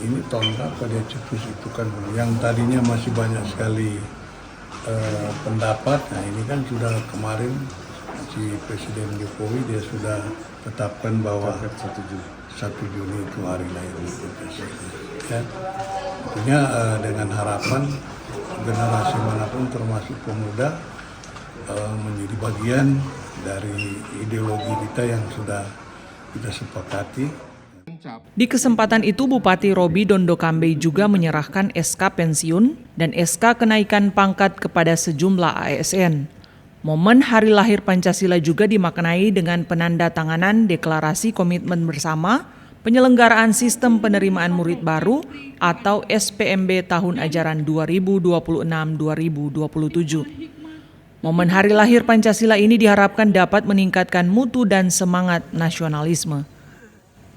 ini tahun berapa dia cetus itu kan, yang tadinya masih banyak sekali pendapat. Nah ini kan sudah kemarin si Presiden Jokowi dia sudah tetapkan bahwa 1 Juni itu hari lahirnya Pancasila. Ya, tentunya dengan harapan generasi manapun termasuk pemuda menjadi bagian dari ideologi kita yang sudah kita sepakati. Di kesempatan itu Bupati Robi Dondokambe juga menyerahkan SK pensiun dan SK kenaikan pangkat kepada sejumlah ASN. Momen Hari Lahir Pancasila juga dimaknai dengan penandatanganan deklarasi komitmen bersama penyelenggaraan sistem penerimaan murid baru atau SPMB tahun ajaran 2026-2027. Momen Hari Lahir Pancasila ini diharapkan dapat meningkatkan mutu dan semangat nasionalisme.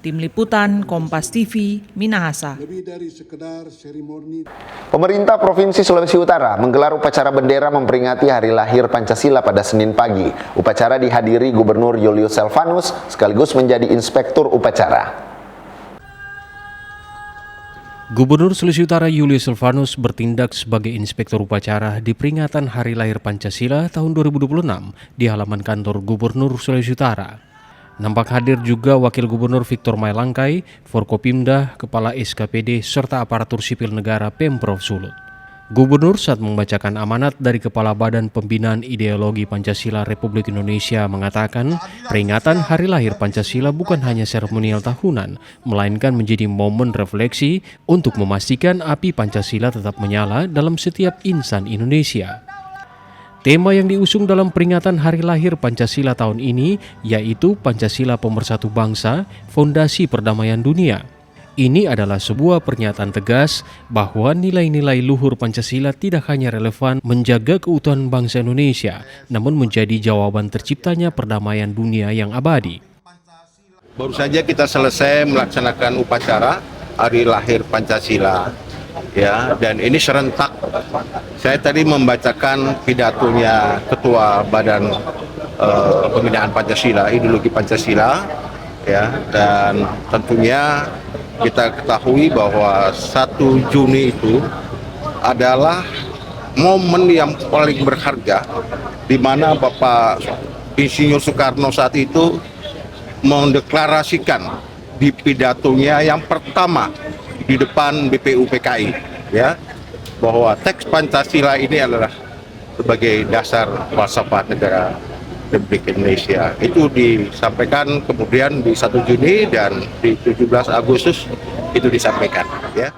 Tim Liputan Kompas TV, Minahasa. Pemerintah Provinsi Sulawesi Utara menggelar upacara bendera memperingati Hari Lahir Pancasila pada Senin pagi. Upacara dihadiri Gubernur Julius Selvanus sekaligus menjadi inspektur upacara. Gubernur Sulawesi Utara Julius Selvanus bertindak sebagai inspektur upacara di peringatan Hari Lahir Pancasila tahun 2026 di halaman kantor Gubernur Sulawesi Utara. Nampak hadir juga Wakil Gubernur Victor Mailangkai, Forkopimda, Kepala SKPD, serta aparatur sipil negara Pemprov Sulut. Gubernur saat membacakan amanat dari Kepala Badan Pembinaan Ideologi Pancasila Republik Indonesia mengatakan peringatan Hari Lahir Pancasila bukan hanya seremonial tahunan, melainkan menjadi momen refleksi untuk memastikan api Pancasila tetap menyala dalam setiap insan Indonesia. Tema yang diusung dalam peringatan Hari Lahir Pancasila tahun ini yaitu Pancasila Pemersatu Bangsa, Fondasi Perdamaian Dunia. Ini adalah sebuah pernyataan tegas bahwa nilai-nilai luhur Pancasila tidak hanya relevan menjaga keutuhan bangsa Indonesia, namun menjadi jawaban terciptanya perdamaian dunia yang abadi. Baru saja kita selesai melaksanakan upacara Hari Lahir Pancasila, ya, dan ini serentak. Saya tadi membacakan pidatonya Ketua Badan Pembinaan Pancasila, Ideologi Pancasila, ya, dan tentunya kita ketahui bahwa 1 Juni itu adalah momen yang paling berharga di mana Bapak Insinyur Soekarno saat itu mendeklarasikan di pidatonya yang pertama di depan BPUPKI, ya, bahwa teks Pancasila ini adalah sebagai dasar falsafah negara Republik Indonesia. Itu disampaikan kemudian di 1 Juni dan di 17 Agustus itu disampaikan, ya.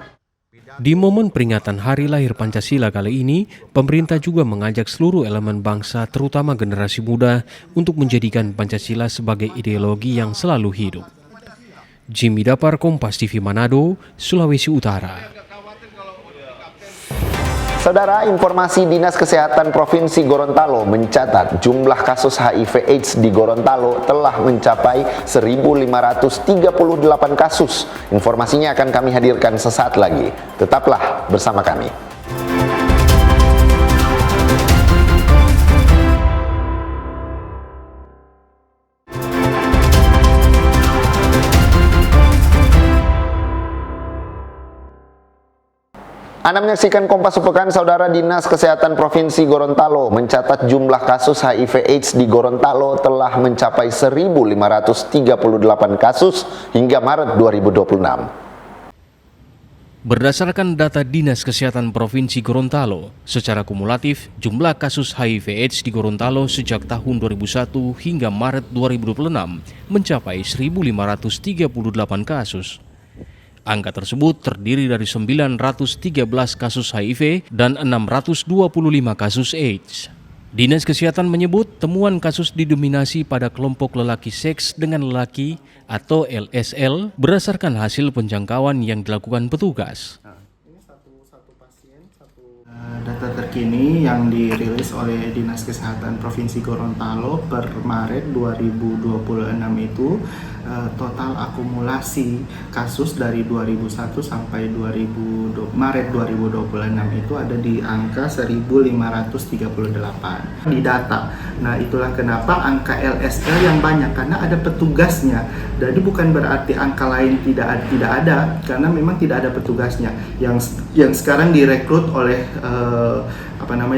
Di momen peringatan Hari Lahir Pancasila kali ini, pemerintah juga mengajak seluruh elemen bangsa, terutama generasi muda, untuk menjadikan Pancasila sebagai ideologi yang selalu hidup. Jimmy Dapar, Kompas TV Manado, Sulawesi Utara. Saudara, informasi Dinas Kesehatan Provinsi Gorontalo mencatat jumlah kasus HIV/AIDS di Gorontalo telah mencapai 1.538 kasus. Informasinya akan kami hadirkan sesaat lagi. Tetaplah bersama kami. Anda menyaksikan Kompas Sepekan. Saudara, Dinas Kesehatan Provinsi Gorontalo mencatat jumlah kasus HIV/AIDS di Gorontalo telah mencapai 1.538 kasus hingga Maret 2026. Berdasarkan data Dinas Kesehatan Provinsi Gorontalo, secara kumulatif jumlah kasus HIV/AIDS di Gorontalo sejak tahun 2001 hingga Maret 2026 mencapai 1.538 kasus. Angka tersebut terdiri dari 913 kasus HIV dan 625 kasus AIDS. Dinas Kesehatan menyebut temuan kasus didominasi pada kelompok lelaki seks dengan lelaki atau LSL berdasarkan hasil penjangkauan yang dilakukan petugas. Data terkini yang dirilis oleh Dinas Kesehatan Provinsi Gorontalo per Maret 2026 itu total akumulasi kasus dari 2001 sampai Maret 2026 itu ada di angka 1.538 di data. Nah, itulah kenapa angka LSL yang banyak, karena ada petugasnya. Jadi bukan berarti angka lain tidak ada, karena memang tidak ada petugasnya. Yang sekarang direkrut oleh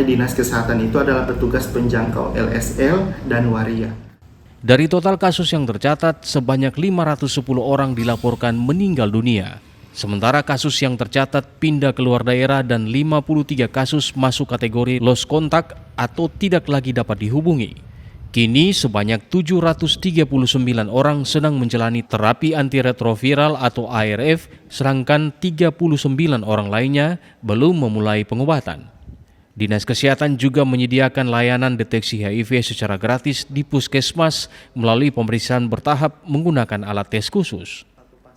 Dinas Kesehatan itu adalah petugas penjangkau LSL dan waria. Dari total kasus yang tercatat, sebanyak 510 orang dilaporkan meninggal dunia. Sementara kasus yang tercatat pindah keluar daerah dan 53 kasus masuk kategori lost contact atau tidak lagi dapat dihubungi. Kini sebanyak 739 orang sedang menjalani terapi antiretroviral atau ARV, sedangkan 39 orang lainnya belum memulai pengobatan. Dinas Kesehatan juga menyediakan layanan deteksi HIV secara gratis di puskesmas melalui pemeriksaan bertahap menggunakan alat tes khusus.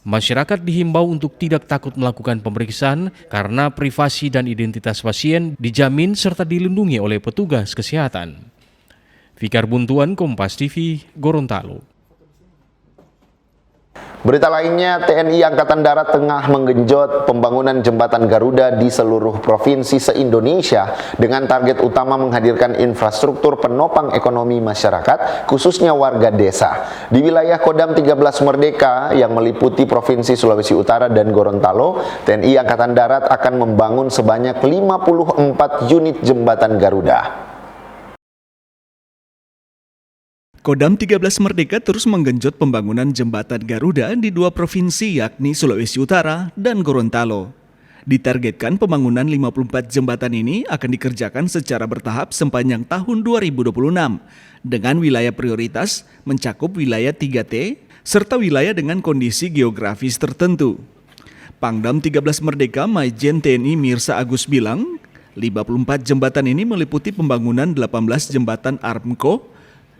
Masyarakat dihimbau untuk tidak takut melakukan pemeriksaan karena privasi dan identitas pasien dijamin serta dilindungi oleh petugas kesehatan. Fikar Buntuan, Kompas TV, Gorontalo. Berita lainnya, TNI Angkatan Darat tengah menggenjot pembangunan jembatan Garuda di seluruh provinsi se-Indonesia dengan target utama menghadirkan infrastruktur penopang ekonomi masyarakat, khususnya warga desa. Di wilayah Kodam 13 Merdeka yang meliputi Provinsi Sulawesi Utara dan Gorontalo, TNI Angkatan Darat akan membangun sebanyak 54 unit jembatan Garuda. Kodam 13 Merdeka terus menggenjot pembangunan jembatan Garuda di 2 provinsi yakni Sulawesi Utara dan Gorontalo. Ditargetkan pembangunan 54 jembatan ini akan dikerjakan secara bertahap sepanjang tahun 2026 dengan wilayah prioritas mencakup wilayah 3T serta wilayah dengan kondisi geografis tertentu. Pangdam 13 Merdeka Majen TNI Mirsa Agus bilang, 54 jembatan ini meliputi pembangunan 18 jembatan Armco,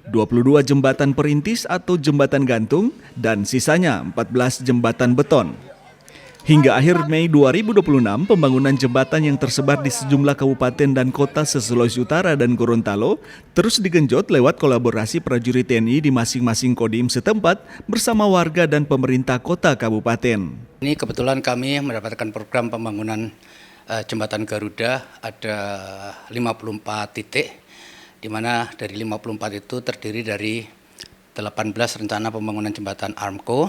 22 jembatan perintis atau jembatan gantung, dan sisanya 14 jembatan beton. Hingga akhir Mei 2026, pembangunan jembatan yang tersebar di sejumlah kabupaten dan kota se-Sulawesi Utara dan Gorontalo terus digenjot lewat kolaborasi prajurit TNI di masing-masing kodim setempat bersama warga dan pemerintah kota kabupaten. Ini kebetulan kami mendapatkan program pembangunan jembatan Garuda ada 54 titik, di mana dari 54 itu terdiri dari 18 rencana pembangunan jembatan Armco,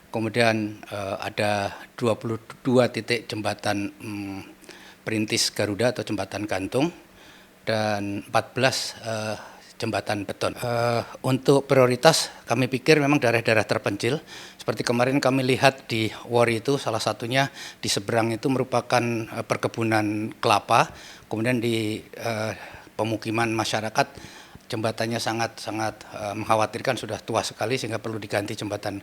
kemudian ada 22 titik jembatan perintis Garuda atau jembatan gantung, dan 14 jembatan beton. Untuk prioritas kami pikir memang daerah-daerah terpencil. Seperti kemarin kami lihat di Wori itu salah satunya di seberang itu merupakan perkebunan kelapa, kemudian di pemukiman masyarakat jembatannya sangat mengkhawatirkan, sudah tua sekali sehingga perlu diganti jembatan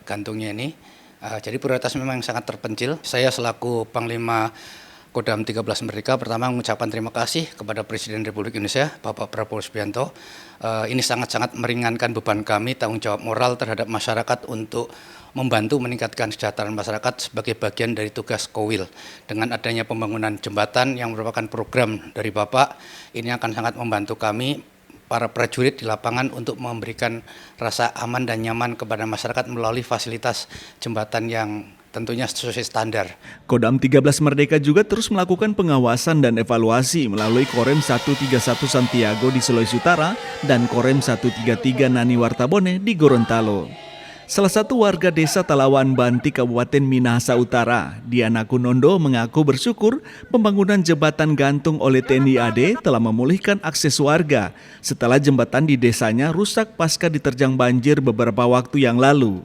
gantungnya ini. Jadi prioritas memang sangat terpencil. Saya selaku Panglima Kodam 13 Merdeka pertama mengucapkan terima kasih kepada Presiden Republik Indonesia Bapak Prabowo Subianto. Ini sangat-sangat meringankan beban kami, tanggung jawab moral terhadap masyarakat untuk membantu meningkatkan kesejahteraan masyarakat sebagai bagian dari tugas Kowil. Dengan adanya pembangunan jembatan yang merupakan program dari Bapak, ini akan sangat membantu kami para prajurit di lapangan untuk memberikan rasa aman dan nyaman kepada masyarakat melalui fasilitas jembatan yang tentunya sesuai standar. Kodam 13 Merdeka juga terus melakukan pengawasan dan evaluasi melalui Korem 131 Santiago di Sulawesi Utara dan Korem 133 Nani Wartabone di Gorontalo. Salah satu warga desa Talawan Banti Kabupaten Minahasa Utara, Diana Kunondo, mengaku bersyukur pembangunan jembatan gantung oleh TNI AD telah memulihkan akses warga setelah jembatan di desanya rusak pasca diterjang banjir beberapa waktu yang lalu.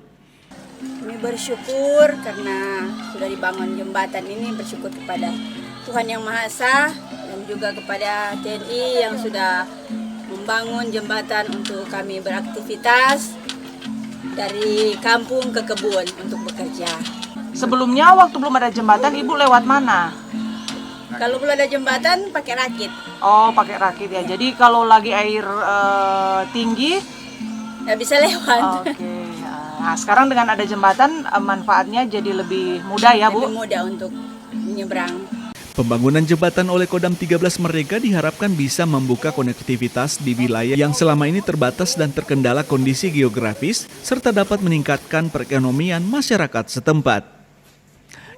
Kami bersyukur karena sudah dibangun jembatan ini, bersyukur kepada Tuhan Yang Maha Esa dan juga kepada TNI yang sudah membangun jembatan untuk kami beraktivitas dari kampung ke kebun untuk bekerja. Sebelumnya waktu belum ada jembatan, Ibu lewat mana? Kalau belum ada jembatan pakai rakit. Oh, pakai rakit ya. Jadi kalau lagi air tinggi nggak bisa lewat. Oke. Nah, sekarang dengan ada jembatan manfaatnya jadi lebih mudah ya, Bu? Lebih mudah untuk menyeberang. Pembangunan jembatan oleh Kodam 13 Merdeka diharapkan bisa membuka konektivitas di wilayah yang selama ini terbatas dan terkendala kondisi geografis, serta dapat meningkatkan perekonomian masyarakat setempat.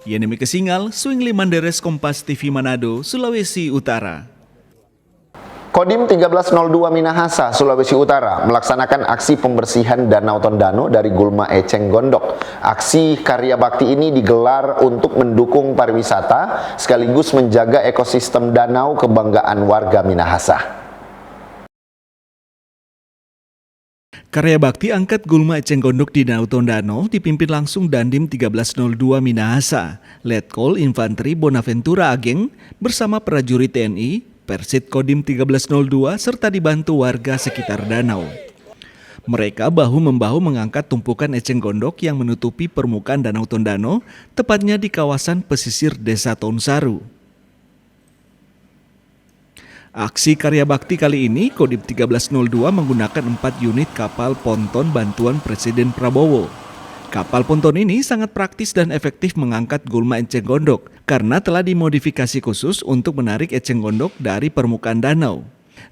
Yenemi Kesingal, Swingli Manderes, Kompas TV Manado, Sulawesi Utara. Kodim 1302 Minahasa, Sulawesi Utara melaksanakan aksi pembersihan Danau Tondano dari gulma eceng gondok. Aksi karya bakti ini digelar untuk mendukung pariwisata sekaligus menjaga ekosistem danau kebanggaan warga Minahasa. Karya bakti angkat gulma eceng gondok di Danau Tondano dipimpin langsung Dandim 1302 Minahasa, Letkol Infanteri Bonaventura Ageng bersama prajurit TNI, Persit Kodim 1302 serta dibantu warga sekitar danau. Mereka bahu-membahu mengangkat tumpukan eceng gondok yang menutupi permukaan Danau Tondano, tepatnya di kawasan pesisir Desa Tonsari. Aksi karya bakti kali ini, Kodim 1302 menggunakan 4 unit kapal ponton bantuan Presiden Prabowo. Kapal ponton ini sangat praktis dan efektif mengangkat gulma eceng gondok karena telah dimodifikasi khusus untuk menarik eceng gondok dari permukaan danau.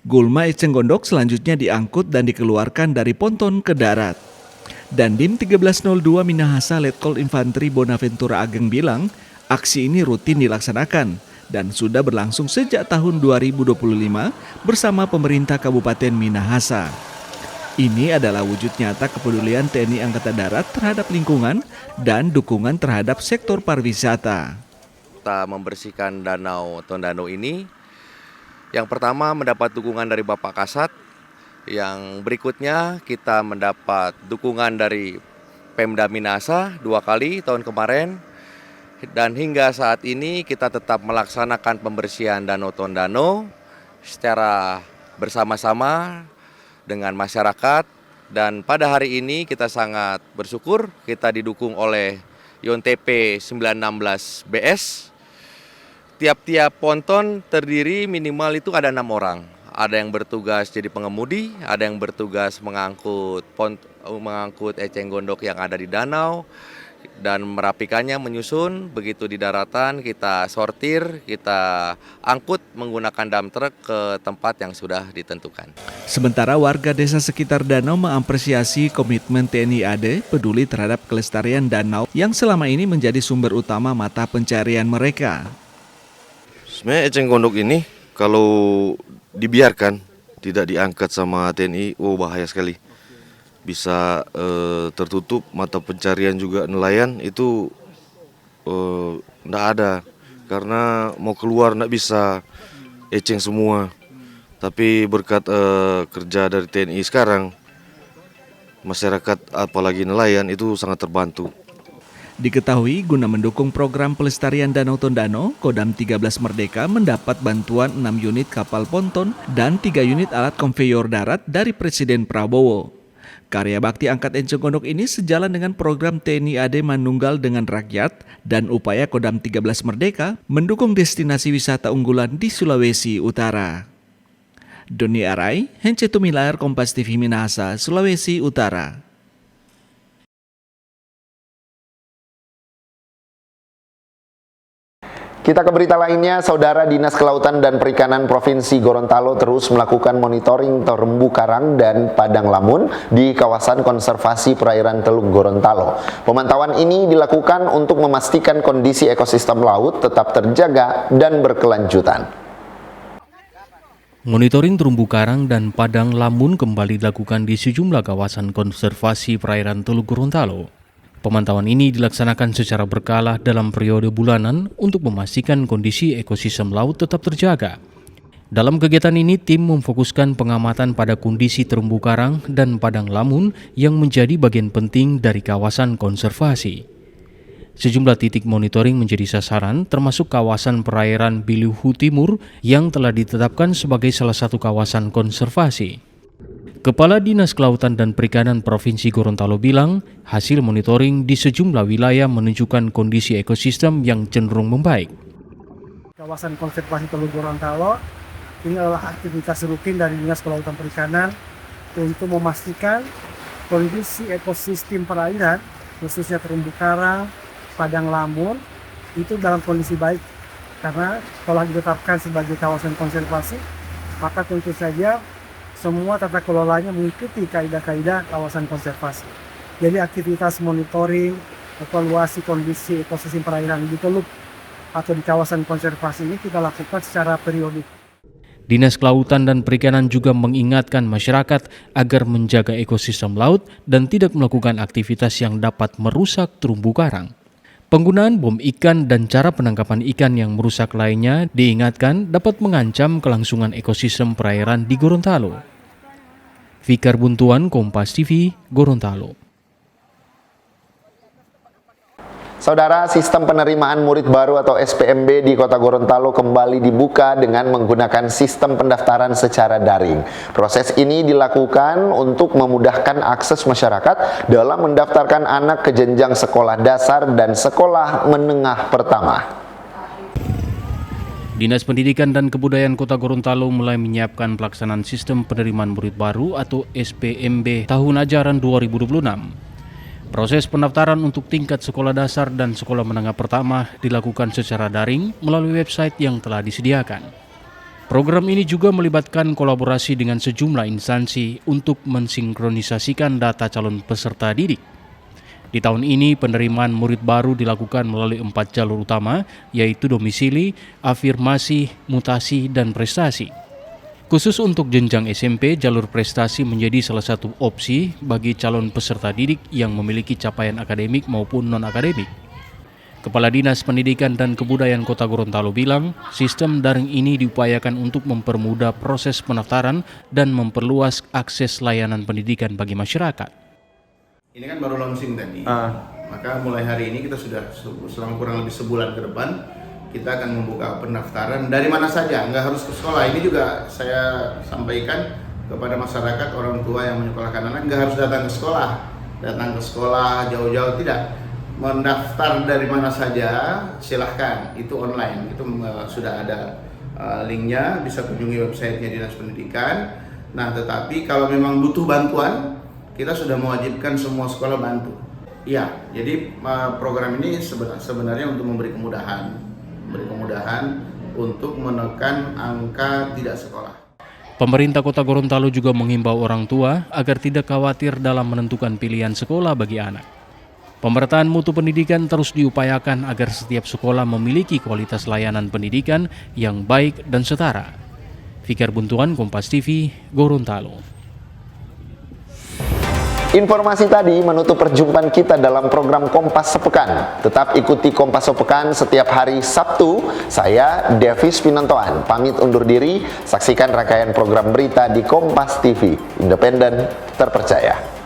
Gulma eceng gondok selanjutnya diangkut dan dikeluarkan dari ponton ke darat. Dandim 1302 Minahasa Letkol Infanteri Bonaventura Ageng bilang, aksi ini rutin dilaksanakan dan sudah berlangsung sejak tahun 2025 bersama pemerintah Kabupaten Minahasa. Ini adalah wujud nyata kepedulian TNI Angkatan Darat terhadap lingkungan dan dukungan terhadap sektor pariwisata. Kita membersihkan Danau Tondano ini, yang pertama mendapat dukungan dari Bapak Kasat, yang berikutnya kita mendapat dukungan dari Pemda Minahasa 2 kali tahun kemarin, Dan hingga saat ini kita tetap melaksanakan pembersihan Danau Tondano secara bersama-sama dengan masyarakat. Dan pada hari ini kita sangat bersyukur kita didukung oleh YONTP 916 BS. Tiap-tiap ponton terdiri minimal itu ada 6 orang. Ada yang bertugas jadi pengemudi, ada yang bertugas mengangkut eceng gondok yang ada di danau dan merapikannya, menyusun. Begitu di daratan kita sortir, kita angkut menggunakan dump truck ke tempat yang sudah ditentukan. Sementara warga desa sekitar danau mengapresiasi komitmen TNI AD peduli terhadap kelestarian danau yang selama ini menjadi sumber utama mata pencarian mereka. Sebenarnya eceng gondok ini kalau dibiarkan, tidak diangkat sama TNI, bahaya sekali. Bisa tertutup mata pencarian juga nelayan itu nggak ada. Karena mau keluar nggak bisa, eceng semua. Tapi berkat kerja dari TNI sekarang, masyarakat apalagi nelayan itu sangat terbantu. Diketahui guna mendukung program pelestarian Danau Tondano, Kodam 13 Merdeka mendapat bantuan 6 unit kapal ponton dan 3 unit alat konveyor darat dari Presiden Prabowo. Karya bakti angkat eceng gondok ini sejalan dengan program TNI AD Manunggal dengan rakyat dan upaya Kodam 13 Merdeka mendukung destinasi wisata unggulan di Sulawesi Utara. Doni Arai, Hence Tumilar, Kompas TV Minahasa, Sulawesi Utara. Kita ke berita lainnya, Saudara. Dinas Kelautan dan Perikanan Provinsi Gorontalo terus melakukan monitoring terumbu karang dan padang lamun di kawasan konservasi perairan Teluk Gorontalo. Pemantauan ini dilakukan untuk memastikan kondisi ekosistem laut tetap terjaga dan berkelanjutan. Monitoring terumbu karang dan padang lamun kembali dilakukan di sejumlah kawasan konservasi perairan Teluk Gorontalo. Pemantauan ini dilaksanakan secara berkala dalam periode bulanan untuk memastikan kondisi ekosistem laut tetap terjaga. Dalam kegiatan ini, tim memfokuskan pengamatan pada kondisi terumbu karang dan padang lamun yang menjadi bagian penting dari kawasan konservasi. Sejumlah titik monitoring menjadi sasaran, termasuk kawasan perairan Bilihu Timur yang telah ditetapkan sebagai salah satu kawasan konservasi. Kepala Dinas Kelautan dan Perikanan Provinsi Gorontalo bilang, hasil monitoring di sejumlah wilayah menunjukkan kondisi ekosistem yang cenderung membaik. Kawasan konservasi Teluk Gorontalo ini adalah aktivitas rutin dari Dinas Kelautan Perikanan untuk memastikan kondisi ekosistem perairan, khususnya terumbu karang, padang lamun, itu dalam kondisi baik. Karena telah ditetapkan sebagai kawasan konservasi, maka tentu saja semua tata kelolanya mengikuti kaidah-kaidah kawasan konservasi. Jadi aktivitas monitoring, evaluasi kondisi ekosistem perairan di Teluk atau di kawasan konservasi ini kita lakukan secara periodik. Dinas Kelautan dan Perikanan juga mengingatkan masyarakat agar menjaga ekosistem laut dan tidak melakukan aktivitas yang dapat merusak terumbu karang. Penggunaan bom ikan dan cara penangkapan ikan yang merusak lainnya diingatkan dapat mengancam kelangsungan ekosistem perairan di Gorontalo. Fikar Buntuan, Kompas TV, Gorontalo. Saudara, sistem penerimaan murid baru atau SPMB di Kota Gorontalo kembali dibuka dengan menggunakan sistem pendaftaran secara daring. Proses ini dilakukan untuk memudahkan akses masyarakat dalam mendaftarkan anak ke jenjang sekolah dasar dan sekolah menengah pertama. Dinas Pendidikan dan Kebudayaan Kota Gorontalo mulai menyiapkan pelaksanaan sistem penerimaan murid baru atau SPMB tahun ajaran 2026. Proses pendaftaran untuk tingkat sekolah dasar dan sekolah menengah pertama dilakukan secara daring melalui website yang telah disediakan. Program ini juga melibatkan kolaborasi dengan sejumlah instansi untuk mensinkronisasikan data calon peserta didik. Di tahun ini penerimaan murid baru dilakukan melalui 4 jalur utama, yaitu domisili, afirmasi, mutasi, dan prestasi. Khusus untuk jenjang SMP, jalur prestasi menjadi salah satu opsi bagi calon peserta didik yang memiliki capaian akademik maupun non-akademik. Kepala Dinas Pendidikan dan Kebudayaan Kota Gorontalo bilang, sistem daring ini diupayakan untuk mempermudah proses pendaftaran dan memperluas akses layanan pendidikan bagi masyarakat. Ini kan baru launching tadi. Maka mulai hari ini kita sudah selama kurang lebih sebulan ke depan kita akan membuka pendaftaran dari mana saja, nggak harus ke sekolah. Ini juga saya sampaikan kepada masyarakat, orang tua yang menyekolahkan anak nggak harus datang ke sekolah jauh-jauh, tidak. Mendaftar dari mana saja silahkan, itu online, itu sudah ada linknya, bisa kunjungi websitenya Dinas Pendidikan. Nah, tetapi kalau memang butuh bantuan, kita sudah mewajibkan semua sekolah bantu. Iya, jadi program ini sebenarnya untuk memberi kemudahan untuk menekan angka tidak sekolah. Pemerintah Kota Gorontalo juga menghimbau orang tua agar tidak khawatir dalam menentukan pilihan sekolah bagi anak. Pemerataan mutu pendidikan terus diupayakan agar setiap sekolah memiliki kualitas layanan pendidikan yang baik dan setara. Fikar Buntuan, Kompas TV, Gorontalo. Informasi tadi menutup perjumpaan kita dalam program Kompas Sepekan. Tetap ikuti Kompas Sepekan setiap hari Sabtu. Saya, Davis Pinontoan, pamit undur diri. Saksikan rangkaian program berita di Kompas TV, independen, terpercaya.